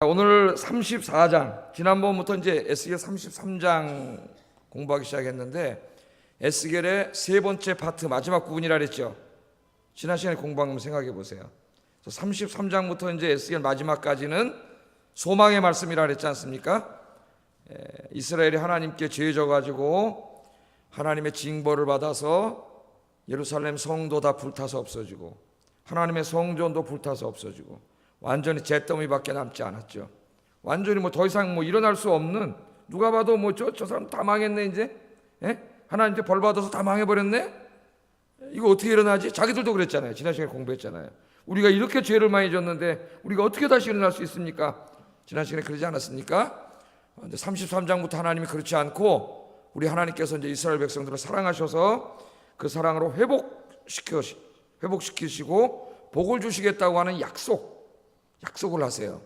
오늘 34장, 지난번부터 이제 에스겔 33장 공부하기 시작했는데 에스겔의 세 번째 파트 마지막 부분이라 그랬죠. 지난 시간에 공부한 거 생각해 보세요. 33장부터 이제 에스겔 마지막까지는 소망의 말씀이라 그랬지 않습니까? 이스라엘이 하나님께 죄져가지고 하나님의 징벌을 받아서 예루살렘 성도 다 불타서 없어지고 하나님의 성전도 불타서 없어지고 완전히 잿더미밖에 남지 않았죠. 완전히 더 이상 일어날 수 없는, 누가 봐도 저 사람 다 망했네 이제. 하나님께 벌 받아서 다 망해버렸네. 이거 어떻게 일어나지? 자기들도 그랬잖아요. 지난 시간에 공부했잖아요. 우리가 이렇게 죄를 많이 졌는데 우리가 어떻게 다시 일어날 수 있습니까? 지난 시간에 그러지 않았습니까? 33장부터 하나님이 그렇지 않고 우리 하나님께서 이제 이스라엘 백성들을 사랑하셔서 그 사랑으로 회복시키시고 복을 주시겠다고 하는 약속을 하세요.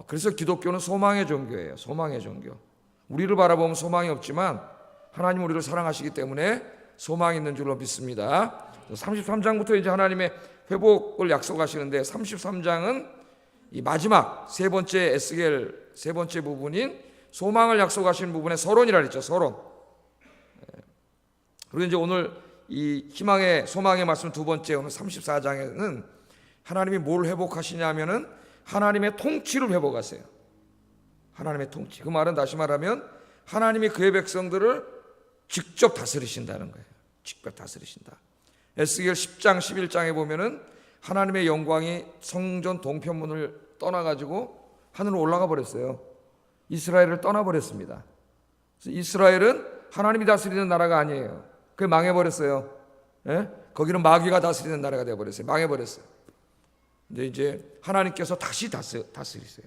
그래서 기독교는 소망의 종교예요. 소망의 종교. 우리를 바라보면 소망이 없지만 하나님 우리를 사랑하시기 때문에 소망이 있는 줄로 믿습니다. 33장부터 이제 하나님의 회복을 약속하시는데 33장은 이 마지막 세 번째 에스겔 세 번째 부분인 소망을 약속하시는 부분의 서론이라 그랬죠. 서론. 그리고 이제 오늘 이 희망의 소망의 말씀 두 번째 오늘 34장에는 하나님이 뭘 회복하시냐면은 하나님의 통치를 회복하세요. 하나님의 통치. 그 말은 다시 말하면 하나님이 그의 백성들을 직접 다스리신다는 거예요. 직접 다스리신다. 에스겔 10장 11장에 보면은 하나님의 영광이 성전 동편문을 떠나가지고 하늘로 올라가 버렸어요. 이스라엘을 떠나버렸습니다. 그래서 이스라엘은 하나님이 다스리는 나라가 아니에요. 그게 망해버렸어요. 거기는 마귀가 다스리는 나라가 되어버렸어요. 망해버렸어요. 근데 이제 하나님께서 다시 다스리세요.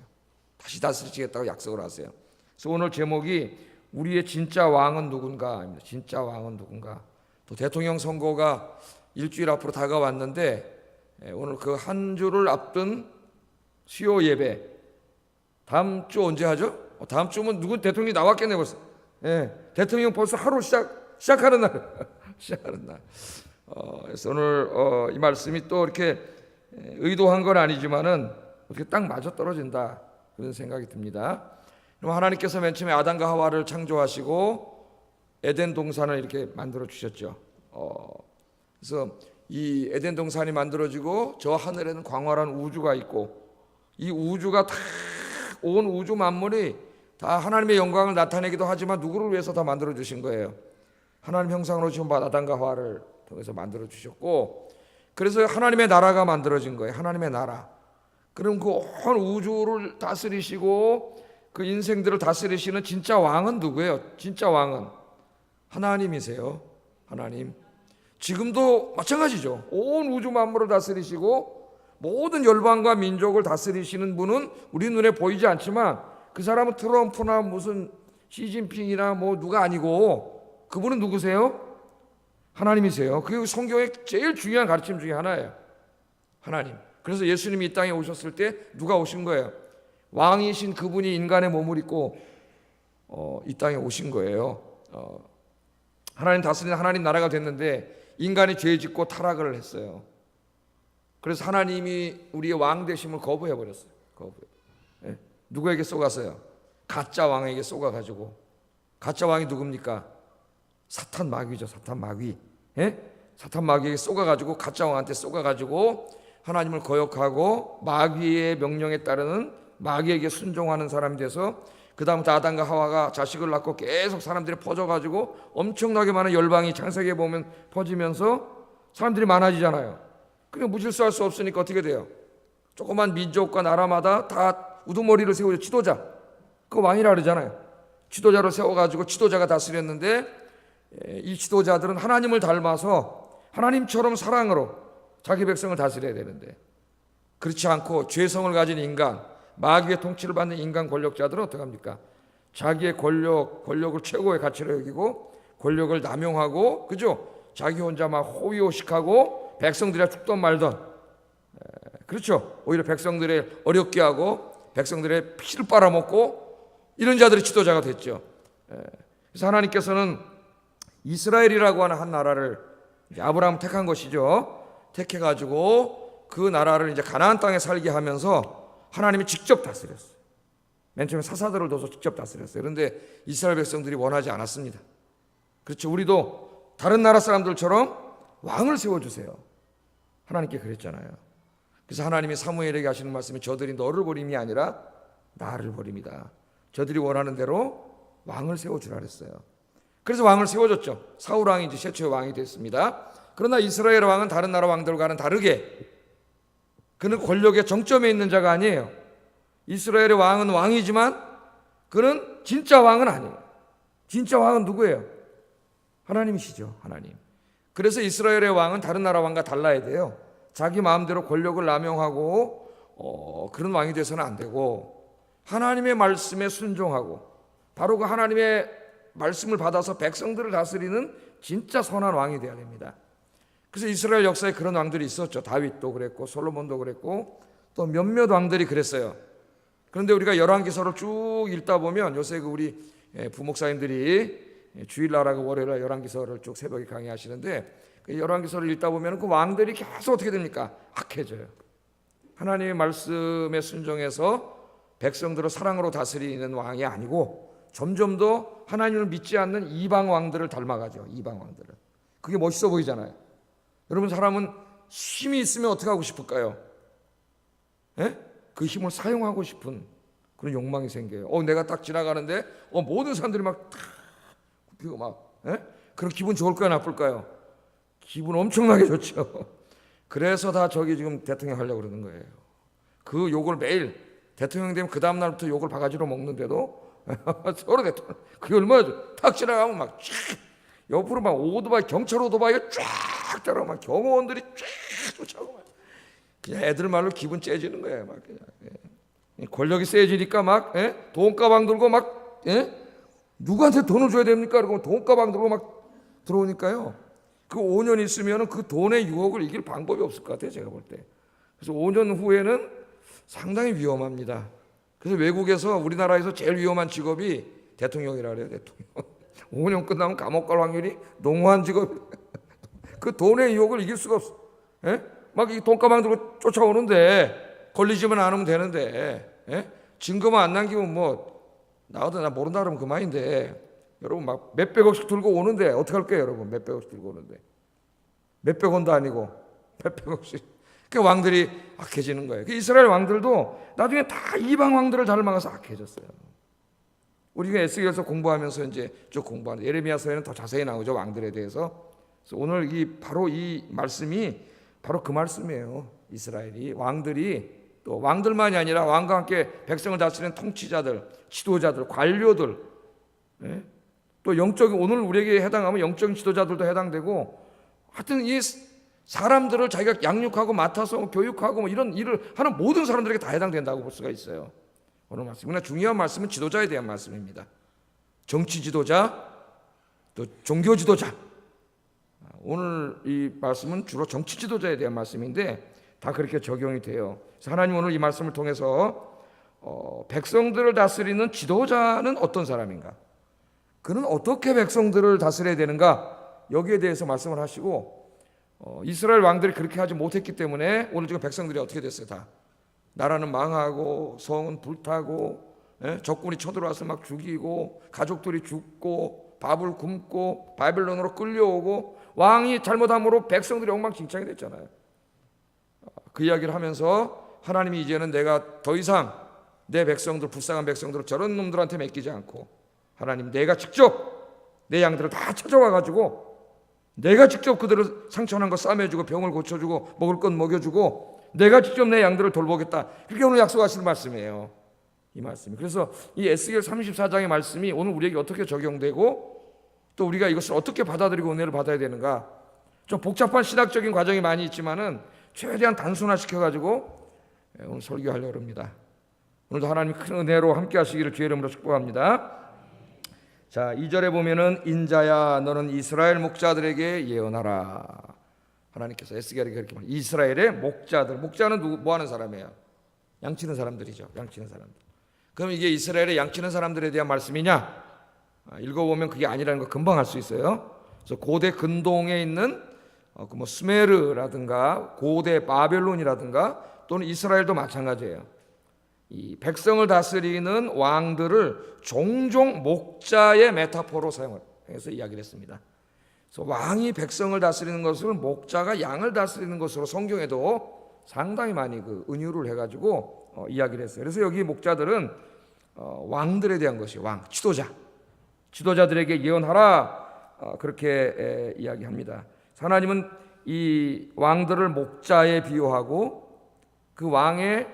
다시 다스리시겠다고 약속을 하세요. 그래서 오늘 제목이 우리의 진짜 왕은 누군가입니다. 진짜 왕은 누군가. 또 대통령 선거가 일주일 앞으로 다가왔는데 오늘 그 한 주를 앞둔 수요 예배, 다음 주 언제 하죠? 다음 주면 누구 대통령이 나왔겠네 벌써. 대통령 벌써 하루 시작하는 날. 시작하는 날. 그래서 오늘 이 말씀이 또 이렇게 의도한 건 아니지만은 어떻게 딱 맞아 떨어진다 그런 생각이 듭니다. 하나님께서 맨 처음에 아담과 하와를 창조하시고 에덴 동산을 이렇게 만들어 주셨죠. 그래서 이 에덴 동산이 만들어지고 저 하늘에는 광활한 우주가 있고 이 우주가 다 온 우주 만물이 다 하나님의 영광을 나타내기도 하지만 누구를 위해서 다 만들어 주신 거예요? 하나님 형상으로 지은 아담과 하와를 통해서 만들어 주셨고, 그래서 하나님의 나라가 만들어진 거예요. 하나님의 나라. 그럼 그 온 우주를 다스리시고 그 인생들을 다스리시는 진짜 왕은 누구예요? 진짜 왕은 하나님이세요. 하나님. 지금도 마찬가지죠. 온 우주 만물을 다스리시고 모든 열방과 민족을 다스리시는 분은 우리 눈에 보이지 않지만 그 사람은 트럼프나 무슨 시진핑이나 누가 아니고 그분은 누구세요? 하나님이세요. 그게 성경의 제일 중요한 가르침 중에 하나예요. 하나님. 그래서 예수님이 이 땅에 오셨을 때 누가 오신 거예요? 왕이신 그분이 인간의 몸을 입고 이 땅에 오신 거예요. 하나님 다스리는 하나님 나라가 됐는데 인간이 죄 짓고 타락을 했어요. 그래서 하나님이 우리의 왕 되심을 거부해버렸어요. 누구에게 쏘갔어요? 가짜 왕에게 쏘가가지고. 가짜 왕이 누굽니까? 사탄 마귀죠. 사탄 마귀. 사탄 마귀에게 쏘가가지고 가짜 왕한테 쏘가가지고 하나님을 거역하고 마귀의 명령에 따르는 마귀에게 순종하는 사람이 돼서 그 다음부터 아담과 하와가 자식을 낳고 계속 사람들이 퍼져가지고 엄청나게 많은 열방이 창세기에 보면 퍼지면서 사람들이 많아지잖아요. 그러니까 무질서할 수 없으니까 어떻게 돼요? 조그만 민족과 나라마다 다 우두머리를 세우죠. 지도자. 그 왕이라 그러잖아요. 지도자를 세워가지고 지도자가 다스렸는데 이 지도자들은 하나님을 닮아서 하나님처럼 사랑으로 자기 백성을 다스려야 되는데 그렇지 않고 죄성을 가진 인간, 마귀의 통치를 받는 인간 권력자들은 어떻게 합니까? 자기의 권력을 최고의 가치로 여기고 권력을 남용하고, 그죠? 자기 혼자 막 호의호식하고 백성들이 죽던 말던, 그렇죠? 오히려 백성들을 어렵게 하고 백성들의 피를 빨아먹고 이런 자들이 지도자가 됐죠. 그래서 하나님께서는 이스라엘이라고 하는 한 나라를 아브라함 택한 것이죠. 택해가지고 그 나라를 이제 가나안 땅에 살게 하면서 하나님이 직접 다스렸어요. 맨 처음에 사사들을 둬서 직접 다스렸어요. 그런데 이스라엘 백성들이 원하지 않았습니다. 그렇죠. 우리도 다른 나라 사람들처럼 왕을 세워주세요. 하나님께 그랬잖아요. 그래서 하나님이 사무엘에게 하시는 말씀이 저들이 너를 버림이 아니라 나를 버립니다. 저들이 원하는 대로 왕을 세워주라 그랬어요. 그래서 왕을 세워줬죠. 사울 왕이 이제 최초의 왕이 됐습니다. 그러나 이스라엘 왕은 다른 나라 왕들과는 다르게 그는 권력의 정점에 있는 자가 아니에요. 이스라엘의 왕은 왕이지만 그는 진짜 왕은 아니에요. 진짜 왕은 누구예요? 하나님이시죠. 하나님. 그래서 이스라엘의 왕은 다른 나라 왕과 달라야 돼요. 자기 마음대로 권력을 남용하고 그런 왕이 돼서는 안 되고 하나님의 말씀에 순종하고 바로 그 하나님의 말씀을 받아서 백성들을 다스리는 진짜 선한 왕이 되어야 됩니다. 그래서 이스라엘 역사에 그런 왕들이 있었죠. 다윗도 그랬고 솔로몬도 그랬고 또 몇몇 왕들이 그랬어요. 그런데 우리가 열왕기서를 쭉 읽다 보면 요새 그 우리 부목사님들이 주일날하고 월요일날 열왕기서를 쭉 새벽에 강의하시는데 그 열왕기서를 읽다 보면 그 왕들이 계속 어떻게 됩니까? 악해져요. 하나님의 말씀에 순종해서 백성들을 사랑으로 다스리는 왕이 아니고 점점 더 하나님을 믿지 않는 이방 왕들을 닮아가죠. 이방 왕들을. 그게 멋있어 보이잖아요. 여러분 사람은 힘이 있으면 어떻게 하고 싶을까요? 예? 그 힘을 사용하고 싶은 그런 욕망이 생겨요. 내가 딱 지나가는데 모든 사람들이 막 굽히고 막 그런 기분 좋을까요? 나쁠까요? 기분 엄청나게 좋죠. 그래서 다 저기 지금 대통령 하려고 그러는 거예요. 그 욕을 매일 대통령 되면 그 다음 날부터 욕을 바가지로 먹는데도 서로 대통령 그게 얼마나 탁 지나가면 막 옆으로 막 오토바이 경찰 오토바이가 쫙 따라 막 경호원들이 쫙 쫓아오고 막 그냥 애들 말로 기분 째지는 거예요. 막 그냥 권력이 세지니까 막 돈가방 들고 막 누구한테 돈을 줘야 됩니까? 그러고 돈가방 들고 막 들어오니까요. 그 5년 있으면 그 돈의 유혹을 이길 방법이 없을 것 같아요. 제가 볼 때. 그래서 5년 후에는 상당히 위험합니다. 그래서 외국에서 우리나라에서 제일 위험한 직업이 대통령이라 그래요. 대통령. 5년 끝나면 감옥 갈 확률이 농후한 직업. 그 돈의 유혹을 이길 수가 없어. 막 이 돈가방 들고 쫓아오는데 걸리지만 않으면 되는데 증거만 안 남기면 뭐 나도 나 모른다 그러면 그만인데 여러분 막 몇백억씩 들고 오는데 어떻게 할까요? 여러분 몇백억씩 들고 오는데 몇백 원도 아니고 몇백억씩 그 왕들이 악해지는 거예요. 그 이스라엘 왕들도 나중에 다 이방 왕들을 닮아가서 악해졌어요. 우리가 에스겔서 공부하면서 이제 쭉 공부하는데 예레미야서에는 더 자세히 나오죠. 왕들에 대해서. 그래서 오늘 바로 이 말씀이 바로 그 말씀이에요. 이스라엘이 왕들이 또 왕들만이 아니라 왕과 함께 백성을 다스리는 통치자들, 지도자들, 관료들, 또 영적인 오늘 우리에게 해당하면 영적인 지도자들도 해당되고 하여튼 이 사람들을 자기가 양육하고 맡아서 교육하고 뭐 이런 일을 하는 모든 사람들에게 다 해당된다고 볼 수가 있어요. 오늘 말씀. 그러나 중요한 말씀은 지도자에 대한 말씀입니다. 정치 지도자, 또 종교 지도자. 오늘 이 말씀은 주로 정치 지도자에 대한 말씀인데 다 그렇게 적용이 돼요. 그래서 하나님 오늘 이 말씀을 통해서 백성들을 다스리는 지도자는 어떤 사람인가? 그는 어떻게 백성들을 다스려야 되는가? 여기에 대해서 말씀을 하시고 이스라엘 왕들이 그렇게 하지 못했기 때문에 오늘 지금 백성들이 어떻게 됐어요? 다 나라는 망하고 성은 불타고 적군이 쳐들어와서 막 죽이고 가족들이 죽고 밥을 굶고 바벨론으로 끌려오고 왕이 잘못함으로 백성들이 엉망진창이 됐잖아요. 그 이야기를 하면서 하나님이 이제는 내가 더 이상 내 백성들 불쌍한 백성들을 저런 놈들한테 맡기지 않고 하나님 내가 직접 내 양들을 다 찾아와가지고 내가 직접 그들을 상처난 거 싸매주고 병을 고쳐주고 먹을 건 먹여주고 내가 직접 내 양들을 돌보겠다. 그렇게 오늘 약속하시는 말씀이에요. 이 말씀이. 그래서 이 에스겔 34장의 말씀이 오늘 우리에게 어떻게 적용되고 또 우리가 이것을 어떻게 받아들이고 은혜를 받아야 되는가. 좀 복잡한 신학적인 과정이 많이 있지만은 최대한 단순화시켜가지고 오늘 설교하려고 합니다. 오늘도 하나님 큰 은혜로 함께 하시기를 주의 이름으로 축복합니다. 자, 2절에 보면은 인자야 너는 이스라엘 목자들에게 예언하라. 하나님께서 에스겔에게 그렇게 말해요. 이스라엘의 목자들. 목자는 누구 뭐 하는 사람이에요? 양치는 사람들이죠. 양치는 사람들. 그럼 이게 이스라엘의 양치는 사람들에 대한 말씀이냐? 읽어보면 그게 아니라는 거 금방 알 수 있어요. 그래서 고대 근동에 있는 뭐 수메르라든가 고대 바벨론이라든가 또는 이스라엘도 마찬가지예요. 이 백성을 다스리는 왕들을 종종 목자의 메타포로 사용해서 이야기를 했습니다. 그래서 왕이 백성을 다스리는 것을 목자가 양을 다스리는 것으로 성경에도 상당히 많이 그 은유를 해가지고 이야기를 했어요. 그래서 여기 목자들은 왕들에 대한 것이 왕, 지도자들에게 예언하라 그렇게 이야기합니다. 하나님은 이 왕들을 목자에 비유하고 그 왕의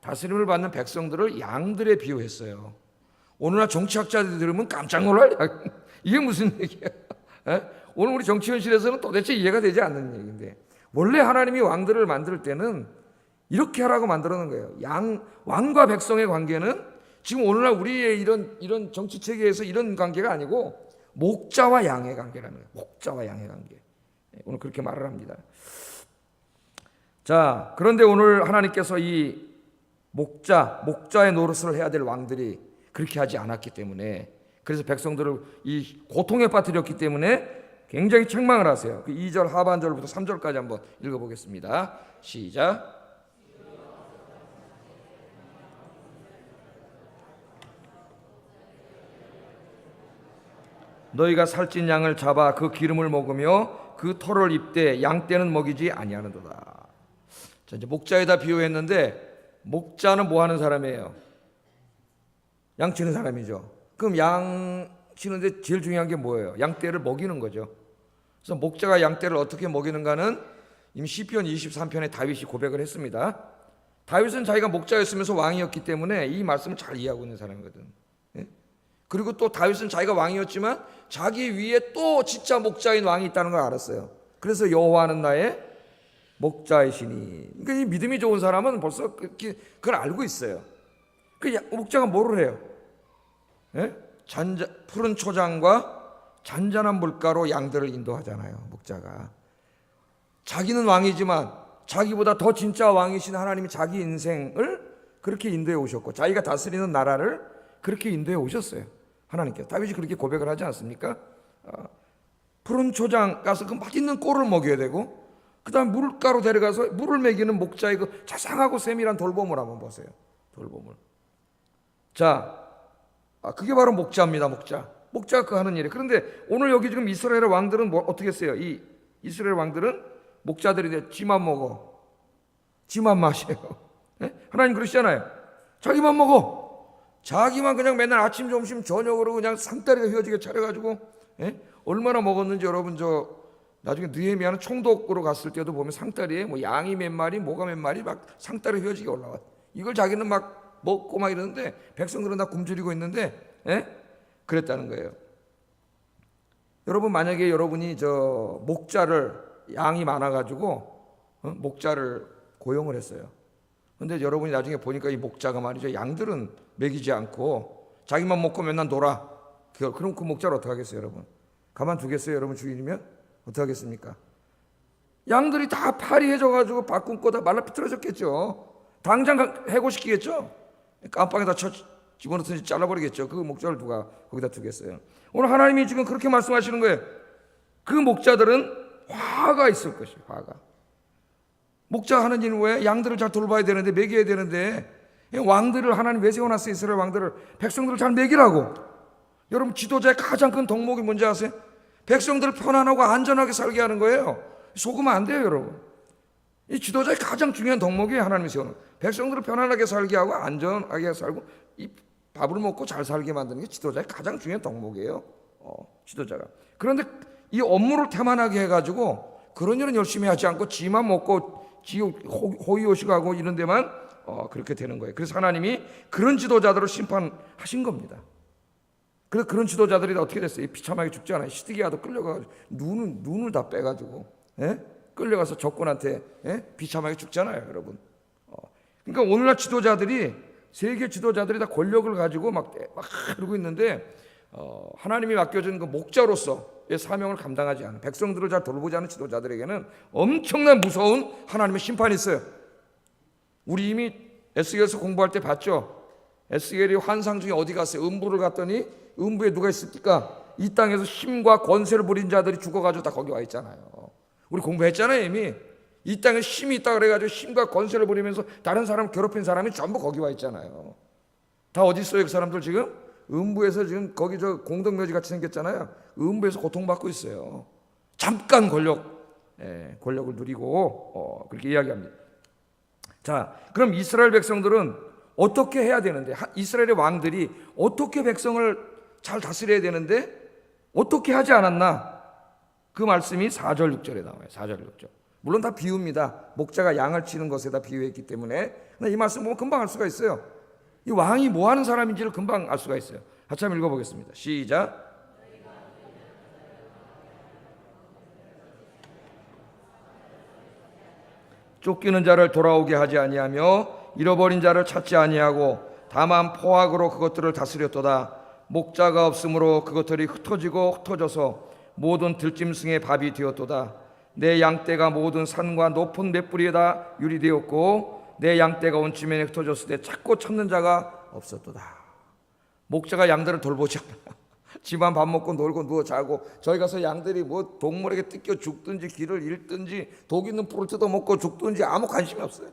다스림을 받는 백성들을 양들에 비유했어요. 오늘날 정치학자들이 들으면 깜짝 놀랄 이게 무슨 얘기야? 오늘 우리 정치 현실에서는 도대체 이해가 되지 않는 얘기인데 원래 하나님이 왕들을 만들 때는 이렇게 하라고 만들어 놓은 거예요. 왕과 백성의 관계는 지금 오늘날 우리의 이런 정치 체계에서 이런 관계가 아니고 목자와 양의 관계라는 거예요. 목자와 양의 관계. 오늘 그렇게 말을 합니다. 자, 그런데 오늘 하나님께서 이 목자의 노릇을 해야 될 왕들이 그렇게 하지 않았기 때문에 그래서 백성들을 이 고통에 빠뜨렸기 때문에 굉장히 책망을 하세요. 그 2절 하반절부터 3절까지 한번 읽어보겠습니다. 시작. 너희가 살찐 양을 잡아 그 기름을 먹으며 그 털을 입되 양 떼는 먹이지 아니하는도다. 자, 이제 목자에다 비유했는데 목자는 뭐 하는 사람이에요? 양 치는 사람이죠. 그럼 양 치는데 제일 중요한 게 뭐예요? 양떼를 먹이는 거죠. 그래서 목자가 양떼를 어떻게 먹이는가는 이미 시편 23편에 다윗이 고백을 했습니다. 다윗은 자기가 목자였으면서 왕이었기 때문에 이 말씀을 잘 이해하고 있는 사람이거든. 그리고 또 다윗은 자기가 왕이었지만 자기 위에 또 진짜 목자인 왕이 있다는 걸 알았어요. 그래서 여호와는 나의 목자이시니. 그러니까 이 믿음이 좋은 사람은 벌써 그걸 알고 있어요. 그 목자가 뭐를 해요? 푸른 초장과 잔잔한 물가로 양들을 인도하잖아요. 목자가 자기는 왕이지만 자기보다 더 진짜 왕이신 하나님이 자기 인생을 그렇게 인도해 오셨고 자기가 다스리는 나라를 그렇게 인도해 오셨어요. 하나님께서. 다윗이 그렇게 고백을 하지 않습니까? 푸른 초장 가서 그 맛있는 꼴을 먹여야 되고 그 다음 물가로 데려가서 물을 먹이는 목자의 그 자상하고 세밀한 돌봄을 한번 보세요. 돌봄을. 자, 그게 바로 목자입니다. 목자가 그 하는 일이에요. 그런데 오늘 여기 지금 이스라엘의 왕들은 어떻게 했어요? 이 이스라엘 왕들은 목자들이 지만 먹어, 지만 마셔요. 하나님 그러시잖아요. 자기만 먹어. 자기만 그냥 맨날 아침, 점심, 저녁으로 그냥 상다리가 휘어지게 차려가지고 얼마나 먹었는지 여러분 나중에 느헤미야는 총독으로 갔을 때도 보면 상다리에 뭐 양이 몇 마리, 뭐가 몇 마리 막 상다리 휘어지게 올라와. 이걸 자기는 막 먹고 막 이러는데 백성들은 다 굶주리고 있는데 그랬다는 거예요. 여러분 만약에 여러분이 목자를 양이 많아가지고 목자를 고용을 했어요. 근데 여러분이 나중에 보니까 이 목자가 말이죠 양들은 먹이지 않고 자기만 먹고 맨날 놀아. 그럼 그 목자를 어떻게 하겠어요, 여러분? 가만두겠어요, 여러분 주인이면? 어떻게 하겠습니까? 양들이 다 파리해져가지고 밥 굶고 다 말라 비틀어졌겠죠. 당장 해고시키겠죠. 깜빵에다 집어넣든지 잘라버리겠죠. 그 목자를 누가 거기다 두겠어요? 오늘 하나님이 지금 그렇게 말씀하시는 거예요. 그 목자들은 화가 있을 것이에요. 화가. 목자가 하는 일은 왜? 양들을 잘 돌봐야 되는데 먹여야 되는데 왕들을 하나님 왜 세워놨어요? 이스라엘 왕들을 백성들을 잘 먹이라고. 여러분 지도자의 가장 큰 덕목이 뭔지 아세요? 백성들을 편안하고 안전하게 살게 하는 거예요. 속으면 안 돼요, 여러분. 이 지도자의 가장 중요한 덕목이 하나님이 세우는 백성들을 편안하게 살게 하고 안전하게 살고 이 밥을 먹고 잘 살게 만드는 게 지도자의 가장 중요한 덕목이에요. 지도자가. 그런데 이 업무를 태만하게 해가지고 그런 일은 열심히 하지 않고 지만 먹고 지 호의호식하고 이런 데만 그렇게 되는 거예요. 그래서 하나님이 그런 지도자들을 심판하신 겁니다. 그래서 그런 지도자들이 어떻게 됐어요? 비참하게 죽지 않아요. 시드기야도 끌려가지고 눈을 다 빼가지고 끌려가서 적군한테 비참하게 죽잖아요, 여러분. 그러니까 오늘날 지도자들이 세계 지도자들이 다 권력을 가지고 막 그러고 있는데 하나님이 맡겨준 그 목자로서의 사명을 감당하지 않은 백성들을 잘 돌보지 않은 지도자들에게는 엄청난 무서운 하나님의 심판이 있어요. 우리 이미 에스겔에서 공부할 때 봤죠. 에스겔이 환상 중에 어디 갔어요? 음부를 갔더니 음부에 누가 있습니까? 이 땅에서 힘과 권세를 부린 자들이 죽어가지고 다 거기 와 있잖아요. 우리 공부했잖아요 이미. 이 땅에 힘이 있다 그래가지고 힘과 권세를 부리면서 다른 사람 괴롭힌 사람이 전부 거기 와 있잖아요. 다 어디 있어요? 그 사람들 지금 음부에서 지금 거기 저 공동묘지 같이 생겼잖아요. 음부에서 고통받고 있어요. 잠깐 권력을 누리고 그렇게 이야기합니다. 자, 그럼 이스라엘 백성들은 어떻게 해야 되는데, 이스라엘의 왕들이 어떻게 백성을 잘 다스려야 되는데 어떻게 하지 않았나? 그 말씀이 4절 6절에 나와요. 4절 6절. 물론 다 비유입니다. 목자가 양을 치는 것에다 비유했기 때문에. 이 말씀 보면 금방 알 수가 있어요. 이 왕이 뭐 하는 사람인지를 금방 알 수가 있어요. 같이 한번 읽어보겠습니다. 시작. 쫓기는 자를 돌아오게 하지 아니하며 잃어버린 자를 찾지 아니하고 다만 포악으로 그것들을 다스렸도다. 목자가 없으므로 그것들이 흩어져서 모든 들짐승의 밥이 되었도다. 내 양떼가 모든 산과 높은 맷뿌리에다 유리되었고 내 양떼가 온치면에 흩어졌을 때 찾고 찾는 자가 없었도다. 목자가 양들을 돌보지 않아. 집안 밥 먹고 놀고 누워 자고, 저희 가서 양들이 뭐 동물에게 뜯겨 죽든지 길을 잃든지 독 있는 풀을 뜯어 먹고 죽든지 아무 관심이 없어요.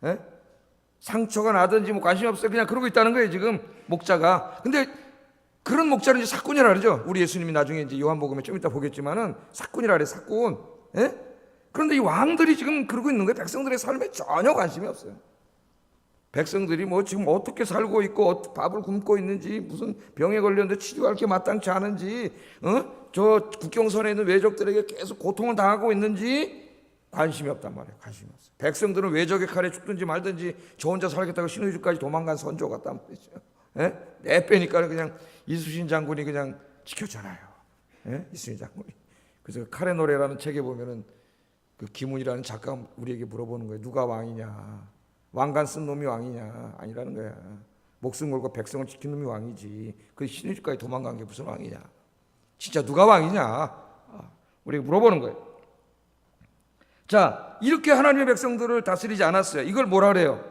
예? 상처가 나든지 뭐 관심이 없어요. 그냥 그러고 있다는 거예요 지금 목자가. 근데 그런 목자는 이제 사꾼이라 그러죠. 우리 예수님이 나중에 이제 요한복음에 좀 이따 보겠지만은 사꾼이라 그래, 사꾼. 예? 그런데 이 왕들이 지금 그러고 있는 거예요. 백성들의 삶에 전혀 관심이 없어요. 백성들이 뭐 지금 어떻게 살고 있고 밥을 굶고 있는지, 무슨 병에 걸렸는데 치료할 게 마땅치 않은지, 저 국경선에 있는 외적들에게 계속 고통을 당하고 있는지 관심이 없단 말이에요. 관심이 없어요. 백성들은 외적의 칼에 죽든지 말든지 저 혼자 살겠다고 신의주까지 도망간 선조 같단 말이죠. 예? 내 빼니까 그냥 이순신 장군이 그냥 지켜잖아요. 예? 이순신 장군이. 그래서 칼의 노래라는 책에 보면은 그 김훈이라는 작가 우리에게 물어보는 거예요. 누가 왕이냐? 왕관 쓴 놈이 왕이냐? 아니라는 거야. 목숨 걸고 백성을 지킨 놈이 왕이지. 그 신의주까지 도망간 게 무슨 왕이냐? 진짜 누가 왕이냐? 우리에게 물어보는 거예요. 자, 이렇게 하나님의 백성들을 다스리지 않았어요. 이걸 뭐라 그래요?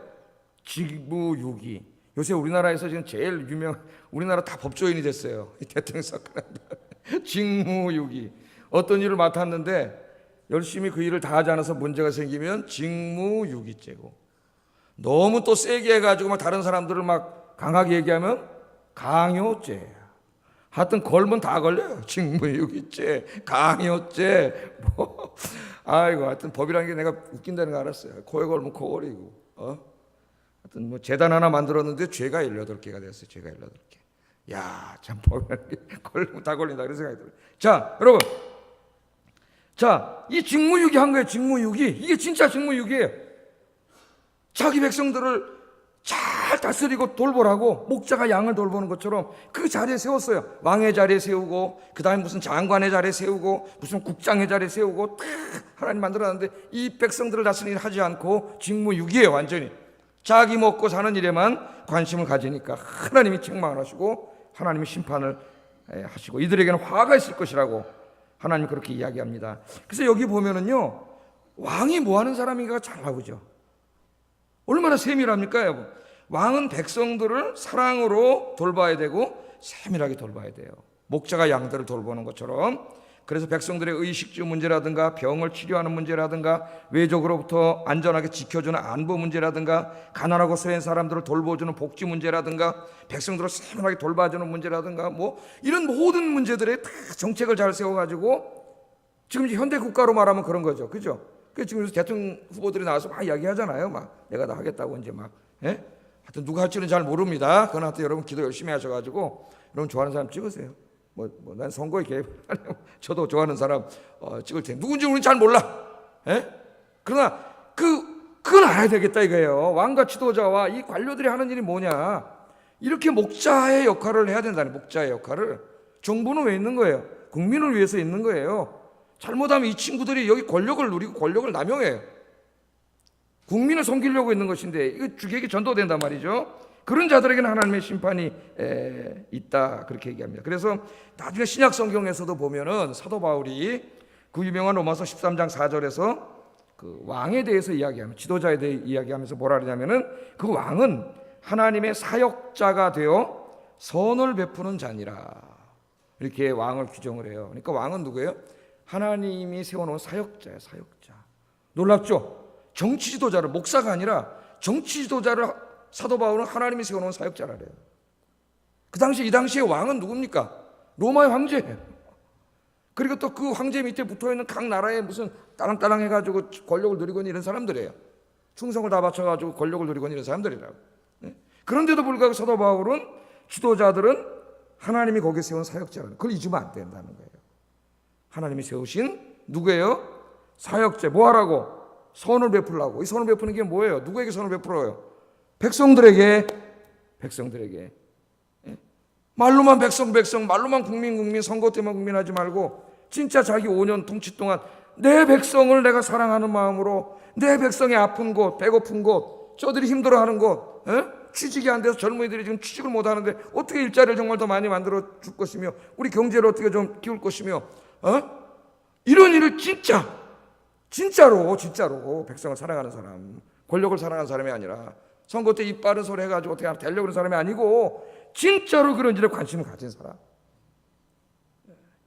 직무유기. 요새 우리나라에서 지금 제일 우리나라 다 법조인이 됐어요. 대통령 사건. 직무유기. 어떤 일을 맡았는데 열심히 그 일을 다 하지 않아서 문제가 생기면 직무유기죄고, 너무 또 세게 해가지고 막 다른 사람들을 막 강하게 얘기하면 강요죄. 하여튼 걸면 다 걸려요. 직무유기죄, 강요죄, 뭐. 아이고, 하여튼 법이라는 게 내가 웃긴다는 거 알았어요. 코에 걸면 코걸이고. 하여튼 뭐 재단 하나 만들었는데 죄가 18개가 됐어요. 죄가 18개. 야, 참 법이라는 게 걸면 다 걸린다 그런 생각이 들어요. 자, 여러분. 자, 이 직무유기 한 거예요. 직무유기. 이게 진짜 직무유기예요. 자기 백성들을 잘 다스리고 돌보라고 목자가 양을 돌보는 것처럼 그 자리에 세웠어요. 왕의 자리에 세우고, 그 다음에 무슨 장관의 자리에 세우고, 무슨 국장의 자리에 세우고, 다 하나님 만들어놨는데 이 백성들을 다스리는 일 하지 않고 직무유기예요. 완전히 자기 먹고 사는 일에만 관심을 가지니까 하나님이 책망을 하시고 하나님이 심판을 하시고 이들에게는 화가 있을 것이라고 하나님 그렇게 이야기합니다. 그래서 여기 보면은요, 왕이 뭐 하는 사람인가가 잘 나오죠. 얼마나 세밀합니까, 여러분? 왕은 백성들을 사랑으로 돌봐야 되고 세밀하게 돌봐야 돼요. 목자가 양들을 돌보는 것처럼. 그래서 백성들의 의식주 문제라든가 병을 치료하는 문제라든가 외적으로부터 안전하게 지켜주는 안보 문제라든가 가난하고 소외한 사람들을 돌보주는 복지 문제라든가 백성들을 세밀하게 돌봐주는 문제라든가 뭐 이런 모든 문제들에 다 정책을 잘 세워가지고 지금 현대 국가로 말하면 그런 거죠. 그죠? 그 지금 대통령 후보들이 나와서 막 이야기하잖아요. 막 내가 다 하겠다고 이제 막. 예? 하여튼 누가 할지는 잘 모릅니다. 그건 하여튼 여러분 기도 열심히 하셔가지고 여러분 좋아하는 사람 찍으세요. 난 선거에 개입 안 해요. 저도 좋아하는 사람 찍을 테니 누군지 우리는 잘 몰라. 예? 그러나 그건 알아야 되겠다 이거예요. 왕과 지도자와 이 관료들이 하는 일이 뭐냐? 이렇게 목자의 역할을 해야 된다는, 목자의 역할을. 정부는 왜 있는 거예요? 국민을 위해서 있는 거예요. 잘못하면 이 친구들이 여기 권력을 누리고 권력을 남용해요. 국민을 섬기려고 있는 것인데 이거 주객이 전도된단 말이죠. 그런 자들에게는 하나님의 심판이 있다 그렇게 얘기합니다. 그래서 나중에 신약 성경에서도 보면은 사도 바울이 그 유명한 로마서 13장 4절에서 그 왕에 대해서 이야기하면, 지도자에 대해 이야기하면서 뭐라 그러냐면은 그 왕은 하나님의 사역자가 되어 선을 베푸는 자니라 이렇게 왕을 규정을 해요. 그러니까 왕은 누구예요? 하나님이 세워놓은 사역자예요. 사역자. 놀랍죠? 정치 지도자를, 목사가 아니라 정치 지도자를 사도 바울은 하나님이 세워놓은 사역자라래요. 이 당시에 왕은 누굽니까? 로마의 황제예요. 그리고 또 그 황제 밑에 붙어있는 각 나라에 무슨 따랑따랑 해가지고 권력을 누리고 있는 이런 사람들이에요. 충성을 다 바쳐가지고 권력을 누리고 있는 이런 사람들이라고. 그런데도 불구하고 사도 바울은 지도자들은 하나님이 거기에 세운 사역자라는, 그걸 잊으면 안 된다는 거예요. 하나님이 세우신 누구예요? 사역자. 뭐 하라고? 선을 베풀라고. 이 선을 베푸는 게 뭐예요? 누구에게 선을 베풀어요? 백성들에게. 말로만 백성, 말로만 국민, 선거 때만 국민하지 말고 진짜 자기 5년 통치 동안 내 백성을 내가 사랑하는 마음으로, 내 백성의 아픈 곳, 배고픈 곳, 저들이 힘들어하는 곳, 취직이 안 돼서 젊은이들이 지금 취직을 못 하는데 어떻게 일자리를 정말 더 많이 만들어 줄 것이며, 우리 경제를 어떻게 좀 키울 것이며, 이런 일을 진짜로 백성을 사랑하는 사람, 권력을 사랑하는 사람이 아니라 선거 때 입 바른 소리 해가지고 어떻게 되려고 하는 사람이 아니고 진짜로 그런 일에 관심을 가진 사람,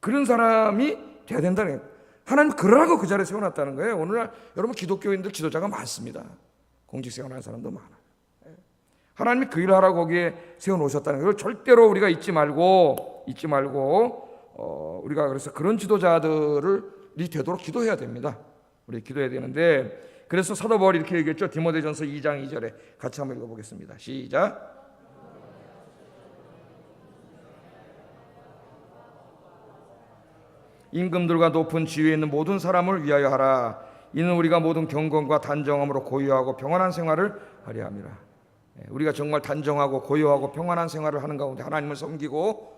그런 사람이 돼야 된다는 거예요. 하나님 그러라고 그 자리에 세워놨다는 거예요. 오늘날 여러분 기독교인들 지도자가 많습니다. 공직생활하는 사람도 많아요. 하나님이 그 일을 하라고 거기에 세워놓으셨다는 걸 절대로 우리가 잊지 말고 우리가 그래서 그런 지도자들이 되도록 기도해야 됩니다. 우리 기도해야 되는데, 그래서 사도 바울이 이렇게 얘기했죠. 디모데전서 2장 2절에 같이 한번 읽어보겠습니다. 시작. 임금들과 높은 지위에 있는 모든 사람을 위하여 하라. 이는 우리가 모든 경건과 단정함으로 고요하고 평안한 생활을 하려 함이라. 우리가 정말 단정하고 고요하고 평안한 생활을 하는 가운데 하나님을 섬기고